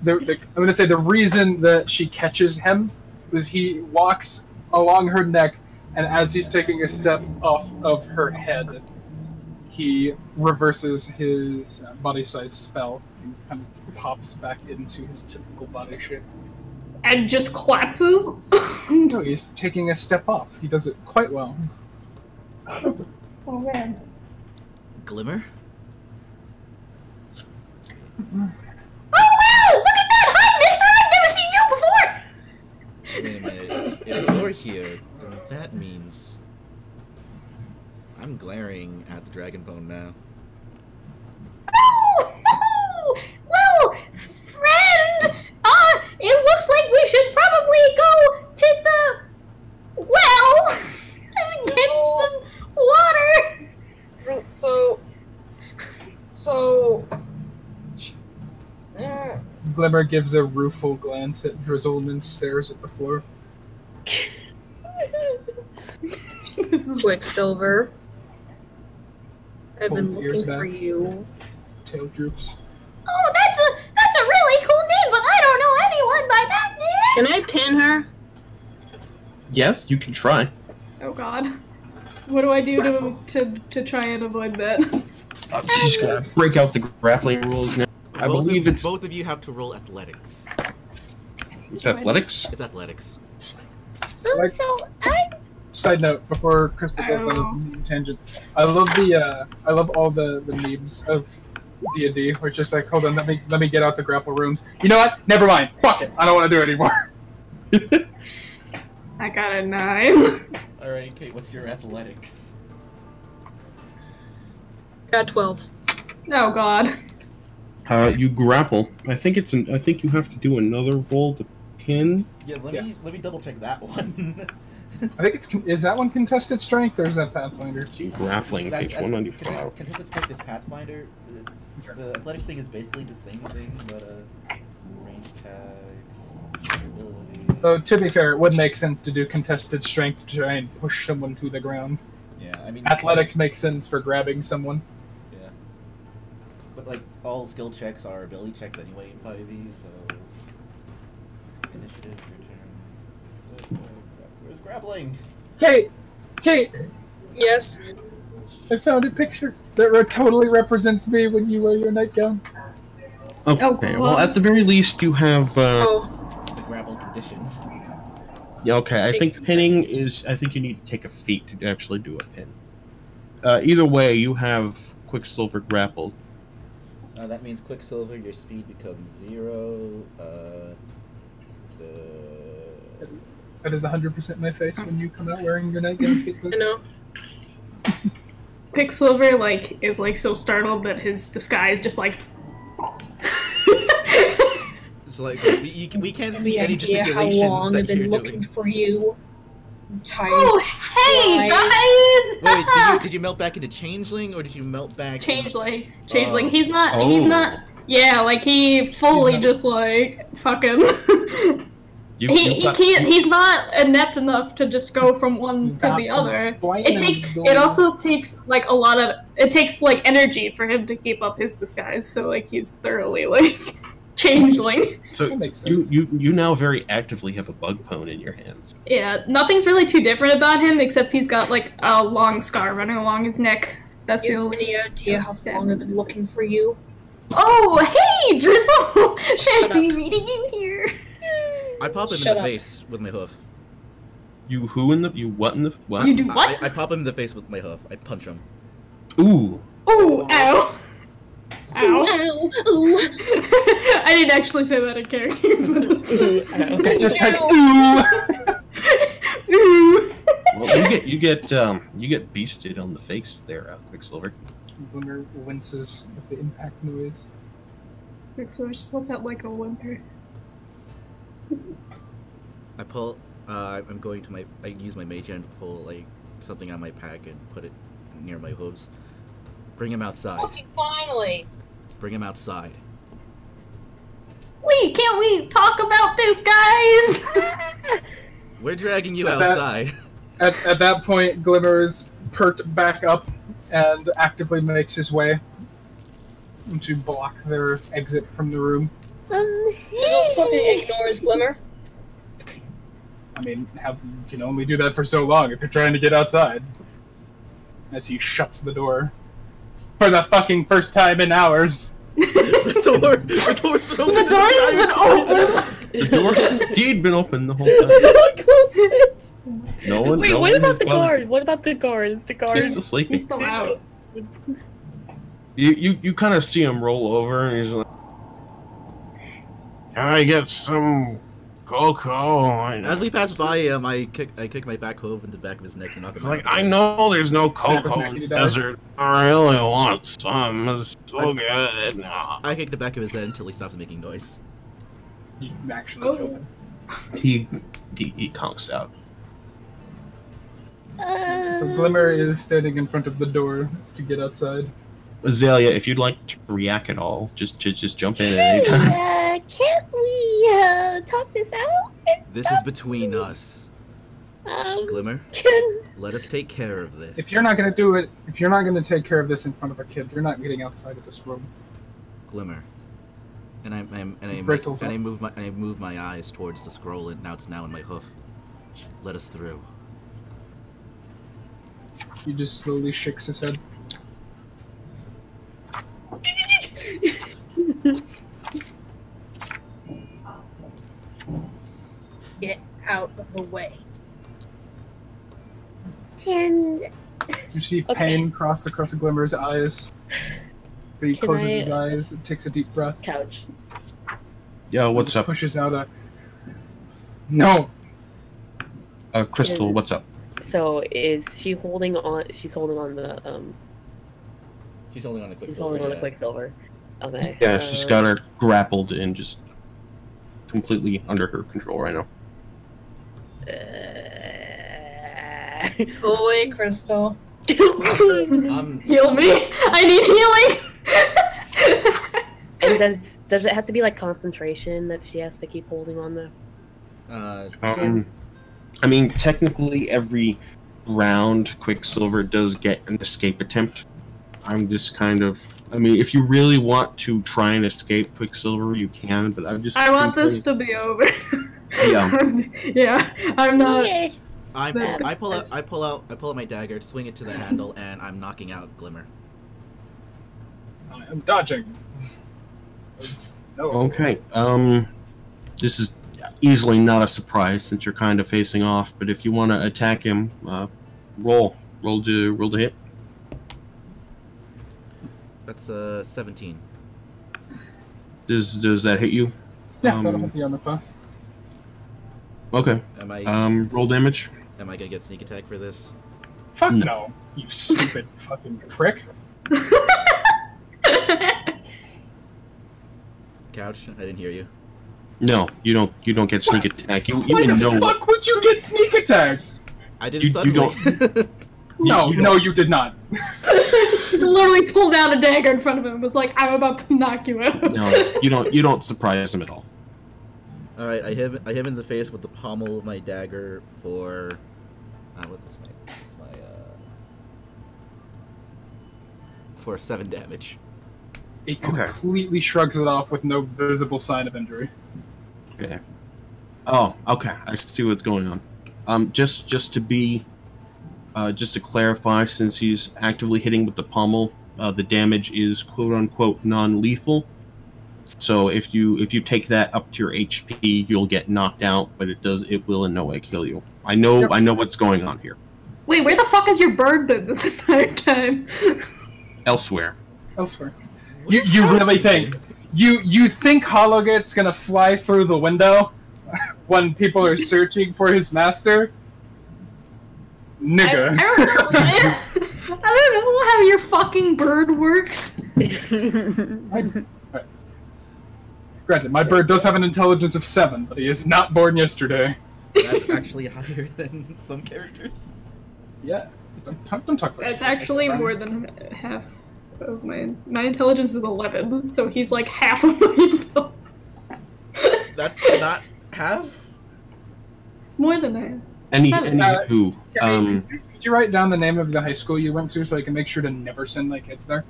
I'm gonna say the reason that she catches him is he walks along her neck, and as he's taking a step off of her head, he reverses his body size spell and kind of pops back into his typical body shape. And just collapses? No, he's taking a step off. He does it quite well. Oh man. Glimmer? Oh wow! Look at that! Hi, mister! I've never seen you before! Wait a minute. If you're here, then that means I'm glaring at the dragon bone now. Oh! Well, friend! It looks like we should probably go to the well and get some water! So... Glimmer gives a rueful glance at Drizzle and then stares at the floor. Quicksilver. I've been Pulls ears looking back. for you. Tail droops. Oh, that's a really cool name, but I don't know anyone by that name! Can I pin her? Yes, you can try. Oh god. What do I do to try and avoid that? She's gonna break out the grappling rules now. I believe it's both of you have to roll athletics. It's athletics. It's athletics. Like- So I Side note, before Crystal goes on a tangent, I love all the memes of D&D, where it's just like, hold on, let me get out the grapple rooms. You know what? Never mind. Fuck it. I don't want to do it anymore. I got a 9. Alright, Kate, what's your athletics? Got 12. Oh god. You grapple. I think you have to do another roll to pin. Yeah, let me double check that one. I think is that one contested strength, or is that Pathfinder? See, grappling, page 195. Contested strength is Pathfinder. The athletics thing is basically the same thing, but range tags, ability. Though, to be fair, it would make sense to do contested strength to try and push someone to the ground. Yeah, I mean Athletics makes sense for grabbing someone. Yeah, but like all skill checks are ability checks anyway in 5e, so initiative, your turn. Where's grappling? Kate, Yes. I found a picture that totally represents me when you wear your nightgown. Okay, well, at the very least, you have. Oh. The grapple condition. Yeah, okay. I think pinning is. I think you need to take a feat to actually do a pin. Either way, you have Quicksilver grappled. That means Quicksilver, your speed becomes 0. That is 100% my face when you come out wearing your nightgown, Kate. I know. Quicksilver is so startled that his disguise just like It's like we can't see any idea how gesticulations long that I've been you're looking doing. for you. I'm tired. Oh, hey, Guys. guys! Wait, did you melt back into Changeling or did you melt back? Changeling. Oh. He's not. Oh. Yeah, like he fully He's not- just like fuck him. He got- can't. He's not inept enough to just go from one to the other. It also takes like a lot of. It takes like energy for him to keep up his disguise. So like he's thoroughly like changeling. So That makes sense. you now very actively have a bug pwn in your hands. Yeah, nothing's really too different about him except he's got like a long scar running along his neck. That's the You have only. any idea how long I've been looking for you? Oh, hey, Drizzle! Fancy up. meeting you here. I pop him Shut in the up. face with my hoof. You who in the you what in the what? You do what? I pop him in the face with my hoof. I punch him. Ooh. Ooh, ow. Ow. Ooh. I didn't actually say that in character. But... It's just like, ooh. Ooh. Well, you get beasted on the face there, Quicksilver. Glimmer winces at the impact noise. So it just lets out like a whimper. I pull. I'm going to my. I use my mage hand to pull like something out of my pack and put it near my hooves. Bring him outside. Fucking finally. Bring him outside. Wait, can't we talk about this, guys? We're dragging you At that- outside. At that point, Glimmer is perked back up and actively makes his way to block their exit from the room. Drizzle fucking ignores Glimmer. I mean, you can only do that for so long if you're trying to get outside. As he shuts the door. For the fucking first time in hours. The door's been open. The door has indeed been open the whole time. No one. Wait, no what one about has the gone- guard? What about the guards? The guards. He's still sleeping. He's still out. You kind of see him roll over, and he's like, "Can I get some cocoa?" As we pass by him, I kick my back hoof into the back of his neck and knock him Like, out. I know there's no Snap his cocoa neck in and he the dies. desert. I really want some. It's so good. Nah. I kick the back of his head until he stops making noise. You actually killed him. He conks out. So Glimmer is standing in front of the door to get outside. Azalea, if you'd like to react at all, just jump in at any time. Can't we talk this out? This is between us. Glimmer, Can... let us take care of this. If you're not gonna do it, if you're not gonna take care of this in front of a kid, you're not getting outside of this room. Glimmer, and I Bristles up. move my eyes towards the scroll, and now it's in my hoof. Let us through. He just slowly shakes his head. Get out of the way. Can... You see Okay. pain cross across Glimmer's eyes. But he Can closes I- his eyes and takes a deep breath. Couch. Yeah, and what's just up? Pushes out a... No! Crystal, what's up? So is she holding on? She's holding on the She's holding on to She's Quicksilver. holding on the yeah. Quicksilver. Okay. Yeah, she's got her grappled and just completely under her control right now. Go away, Crystal. Heal me. I need healing. And does it have to be like concentration that she has to keep holding on the? I mean, technically, every round, Quicksilver does get an escape attempt. I'm just kind of... I mean, if you really want to try and escape Quicksilver, you can, but I'm just... I want this to be over. Yeah. Yeah, I'm not. Okay. I pull out my dagger, swing it to the handle, and I'm knocking out Glimmer. I am dodging. No. Okay, this is easily not a surprise since you're kind of facing off, but if you want to attack him, roll to hit. That's 17. Does that hit you? Yeah, that'll hit the armor class. Okay. Am I Roll damage. am I gonna get sneak attack for this? Fuck no, you stupid fucking prick. Couch? I didn't hear you. No, you don't. You don't get sneak attack. You Why even the know. fuck would you get sneak attacked? I did You suddenly. No, you did not. He literally pulled out a dagger in front of him and was like, I'm about to knock you out. No, you don't. You don't surprise him at all. All right, I hit him in the face with the pommel of my dagger for. For 7 damage. He completely shrugs it off with no visible sign of injury. Okay. Oh, okay. I see what's going on. Just to clarify, since he's actively hitting with the pommel, the damage is quote unquote non-lethal. So if you take that up to your HP, you'll get knocked out, but it will in no way kill you. I know what's going on here. Wait, where the fuck has your bird been this entire time? Elsewhere. You really think you think Hollowgate's gonna fly through the window when people are searching for his master? Nigga. I don't know how your fucking bird works. Granted, my bird does have an intelligence of 7, but he is not born yesterday. That's actually higher than some characters. Yeah, don't talk about That's yourself, actually Brian. more than half of my intelligence is 11, so he's like half of my intelligence. That's not half? More than that. Anywho, Could you write down the name of the high school you went to so I can make sure to never send my kids there?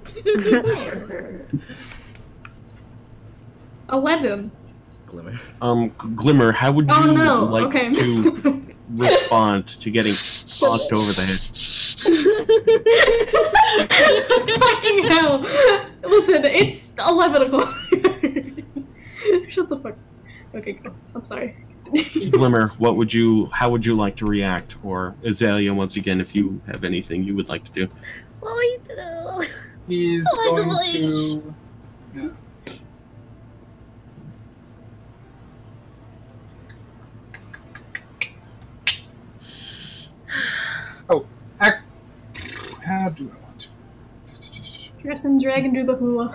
11. Glimmer. Glimmer, how would you like Okay. to respond to getting bonked over the head? Fucking hell. Listen, it's 11 o'clock. Shut the fuck. Okay, go. I'm sorry. Glimmer, how would you like to react? Or Azalea, once again, if you have anything you would like to do. He's going to... Yeah. Oh, how do I want to? Dress and drag and do the hula.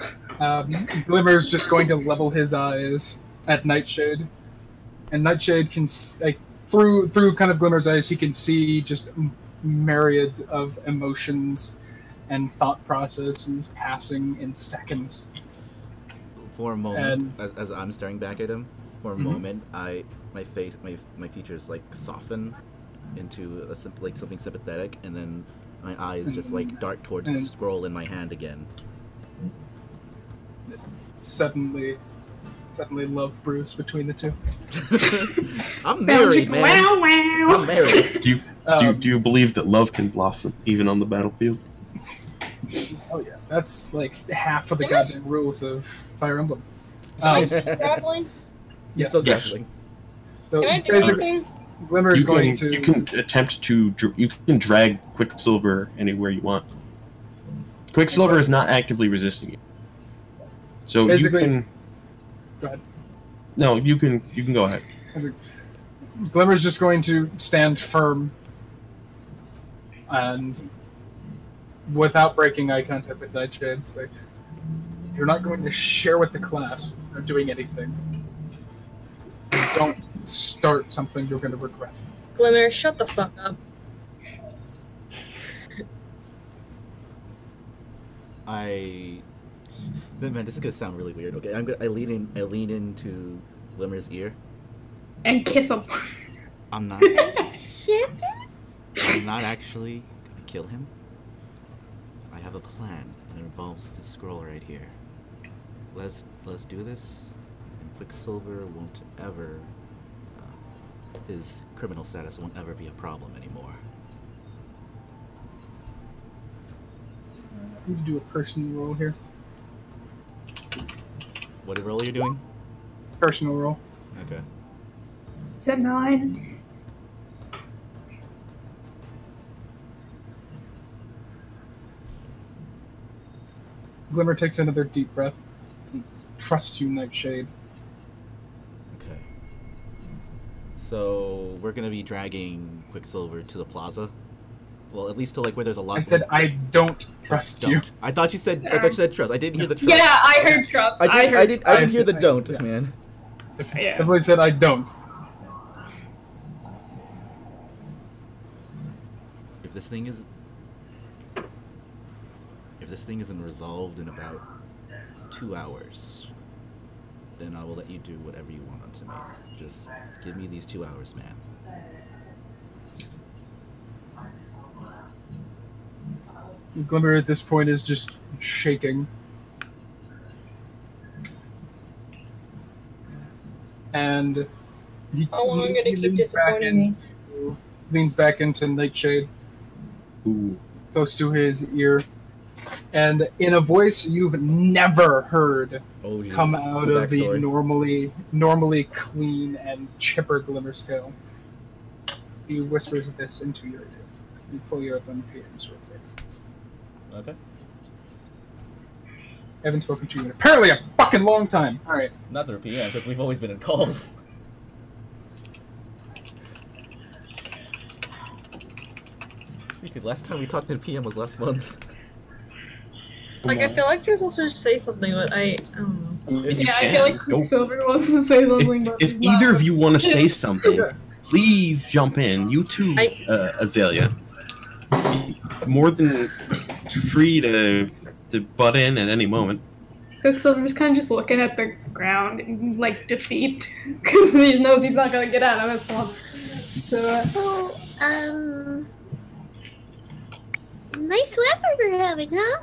Glimmer's just going to level his eyes at Nightshade, and Nightshade can through kind of Glimmer's eyes, he can see just myriads of emotions and thought processes passing in seconds. For a moment, as I'm staring back at him, for a moment, my features like soften into like something sympathetic, and then my eyes just like dart towards the scroll in my hand again. Suddenly love brews between the two. I'm married, man. Wow, wow. I'm married. Do you believe that love can blossom even on the battlefield? Oh yeah, that's like half of the Yes. goddamn rules of Fire Emblem. Am I still grappling? You're still Yes. grappling. So Can I do basically, anything? Glimmer's going to. You can attempt to. You can drag Quicksilver anywhere you want. Quicksilver is not actively resisting you, so Basically- you can. Go ahead. No, you can go ahead. Glimmer's just going to stand firm and, without breaking eye contact with Nightshade, say, "You're not going to share with the class or doing anything. Don't start something you're going to regret." Glimmer, shut the fuck up. Man, this is gonna sound really weird. Okay, I lean into Glimmer's ear. And kiss him. I'm not actually gonna kill him. I have a plan, and it involves this scroll right here. Let's do this, and Quicksilver won't ever. His criminal status won't ever be a problem anymore. I need to do a personal roll here. What role are you doing? Personal roll. Okay. It's at 9. Glimmer takes another deep breath. Trust you, Nightshade. Okay. So we're gonna be dragging Quicksilver to the plaza. Well, at least to like where there's a lot. I said I don't trust you. I thought you said trust. I didn't hear the trust. Yeah, I heard trust. I didn't I hear the said- don't, yeah. man. If I said I don't. If this thing isn't resolved in about 2 hours, then I will let you do whatever you want unto me. Just give me these 2 hours, man. Glimmer at this point is just shaking. And he I'm gonna keep disappointing me. Leans back into Nightshade, close to his ear, and in a voice you've never heard come out of the normally clean and chipper Glimmer scale, he whispers this into your ear. You pull you up on PMs real quick. Okay. I haven't spoken to you in apparently a fucking long time. Alright. Not through PM, because we've always been in calls. Seriously, last time we talked in PM was last month. Like, I feel like Drizzle should say something, but I don't know. I feel like Quicksilver wants to say something, but if either of you want to say something, please jump in. You too, Azalea. More than free to butt in at any moment. Quicksilver's kind of just looking at the ground in, like, defeat, because he knows he's not gonna get out of this one. So, nice weather we're having, huh?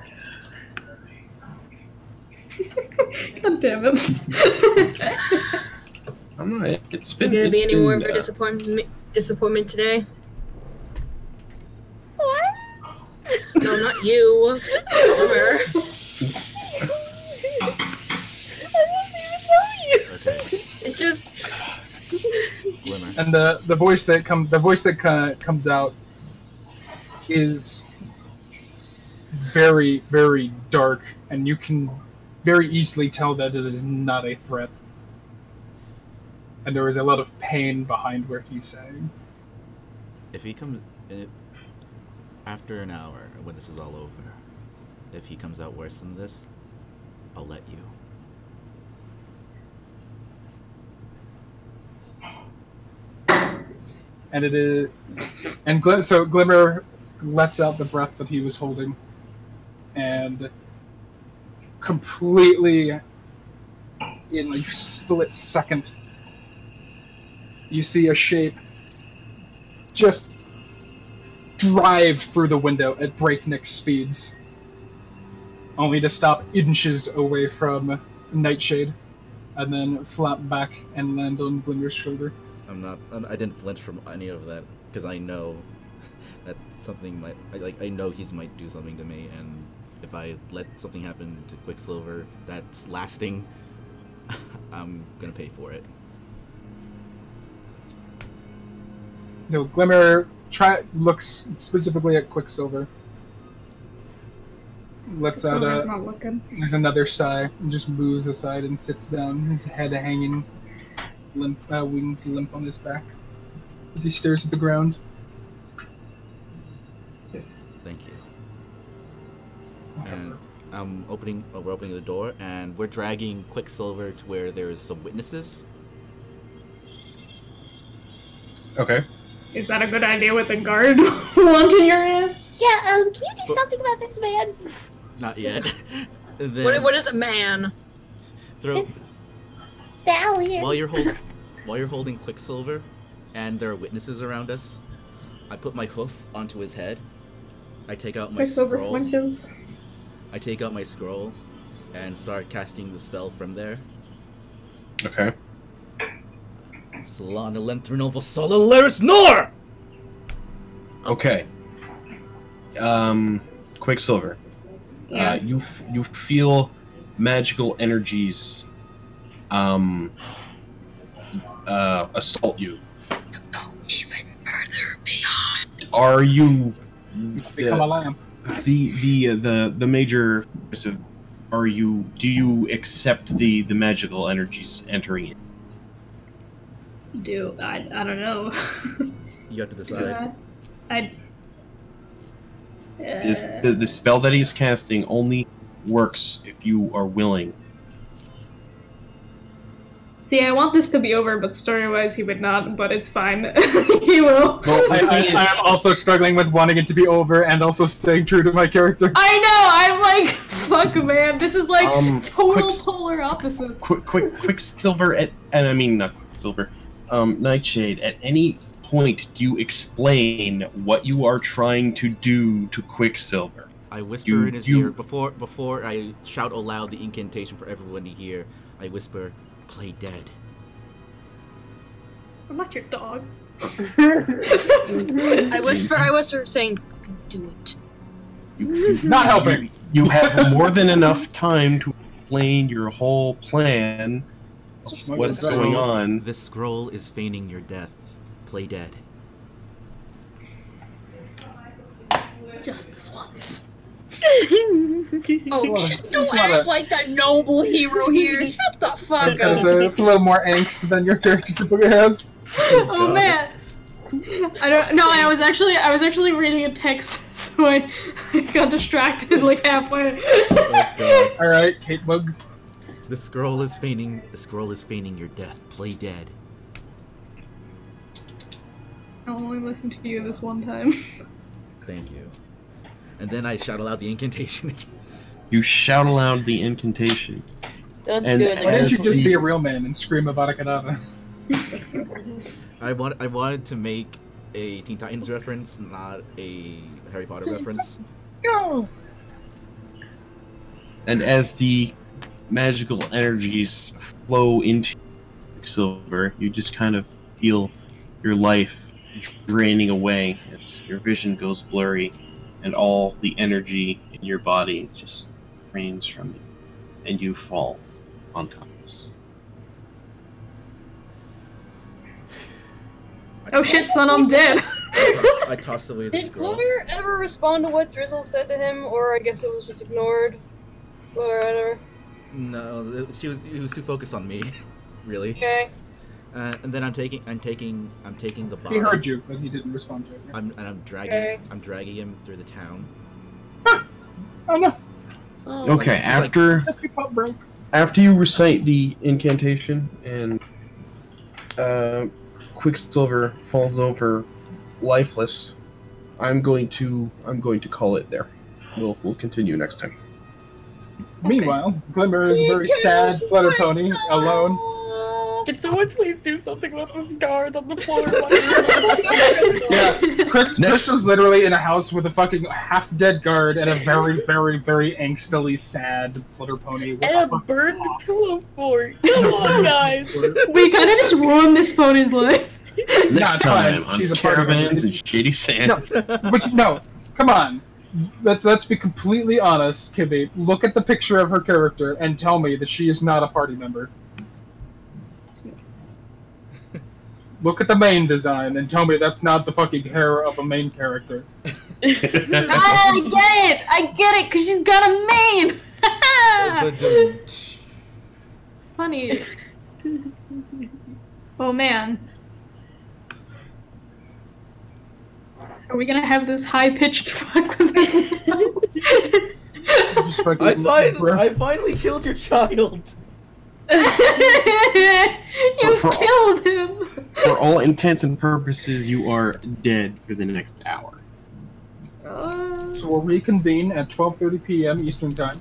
God damn it. I'm not. It's Is been. there gonna be any more of a uh, disappointment today? What? No, not you. Glimmer. Okay. It just. Glimmer. And the voice that comes out is very, very dark, and you can very easily tell that it is not a threat. And there is a lot of pain behind what he's saying. If he comes after an hour, when this is all over, if he comes out worse than this, I'll let you. And it is, and so Glimmer lets out the breath that he was holding, and completely, in like split second, you see a shape just drive through the window at breakneck speeds, only to stop inches away from Nightshade, and then flap back and land on Glimmer's shoulder. I didn't flinch from any of that, because I know that something might, I know he might do something to me, and if I let something happen to Quicksilver that's lasting, I'm gonna pay for it. No, Glimmer looks specifically at Quicksilver. Lets out there's another sigh, and just moves aside and sits down, his head hanging, wings limp on his back, as he stares at the ground. Thank you. And we're opening the door, and we're dragging Quicksilver to where there's some witnesses. Okay. Is that a good idea with the guard launching your ass? Yeah, can you do something about this man? Not yet. Then, What is a man? It's stallion. while you're holding Quicksilver, and there are witnesses around us, I put my hoof onto his head. I take out my Quicksilver scroll. flinches. I take out my scroll, and start casting the spell from there. Okay. Solana Lenthrinoval Solalaris Nor! Okay. Quicksilver. Yeah. You feel magical energies assault you. Even further beyond. Are you Become a lamp. the major do you accept the magical energies entering in? I don't know. You have to decide. The spell that he's casting only works if you are willing See, I want this to be over, but story-wise he would not, but it's fine. He will. Well, I am also struggling with wanting it to be over and also staying true to my character. I know! I'm like, fuck man, this is like total polar opposites. Quicksilver and I mean not Quicksilver, Nightshade, at any point do you explain what you are trying to do to Quicksilver? I whisper in his ear before I shout aloud the incantation for everyone to hear. I whisper, "Play dead." I'm not your dog. I whisper, saying, "Fucking do it." Not helping. You have more than enough time to explain your whole plan. What's going on? This scroll is feigning your death. Play dead. Just this once. Oh, don't act like that noble hero here. Shut the fuck up. It's a little more angst than your character typically has. Oh man. I don't know. I was actually reading a text, so I got distracted like halfway. Oh, all right, Caitbug. The scroll is feigning your death. Play dead. I'll only listen to you this one time. Thank you. And then I shout aloud the incantation again. You shout aloud the incantation. Don't And do it. Why didn't you as just the- be a real man and scream Avada Kedavra? I wanted to make a Teen Titans reference, not a Harry Potter reference. No. And as the magical energies flow into Quicksilver, you just kind of feel your life draining away as your vision goes blurry and all the energy in your body just drains from you and you fall unconscious. Oh shit, son, I'm dead. I tossed away the Did scroll. Glimmer ever respond to what Drizzle said to him, or I guess it was just ignored, or whatever? No, he was too focused on me, really. Okay. And then I'm taking the body. He heard you, but he didn't respond to it. I'm dragging Okay. him through the town. Oh no, Oh, Okay, after that's your pop broke. after you recite the incantation and Quicksilver falls over lifeless, I'm going to call it there. We'll continue next time. Meanwhile, Glimmer is a very sad Flutterpony, alone. Can someone please do something with this guard on the floor? Yeah, Chris is literally in a house with a fucking half-dead guard and a very, very, very angstily sad Flutterpony. And a burned pillow fort. Come on, guys. We kind of just ruined this pony's life. Next time on She's a part of it. Caravans and Shady Sands. But no, come on. Let's be completely honest, Kibby. Look at the picture of her character and tell me that she is not a party member. Look at the main design and tell me that's not the fucking hair of a main character. I get it, because she's got a mane! Funny. Oh man. Are we gonna have this high-pitched fuck with this? I finally killed your child. You killed him! For all intents and purposes, you are dead for the next hour. So we'll reconvene at 12:30 p.m. Eastern Time.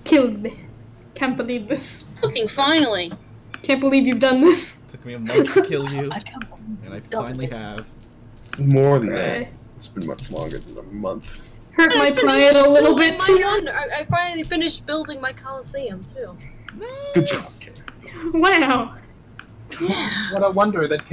Killed me. Can't believe this. Fucking finally. Can't believe you've done this. Took me a month to kill you, and I finally have. More than that. Right. It's been much longer than a month. Hurt my pride a little bit too. I finally finished building my Coliseum too. Good job, kid. Wow. Yeah. What a wonder that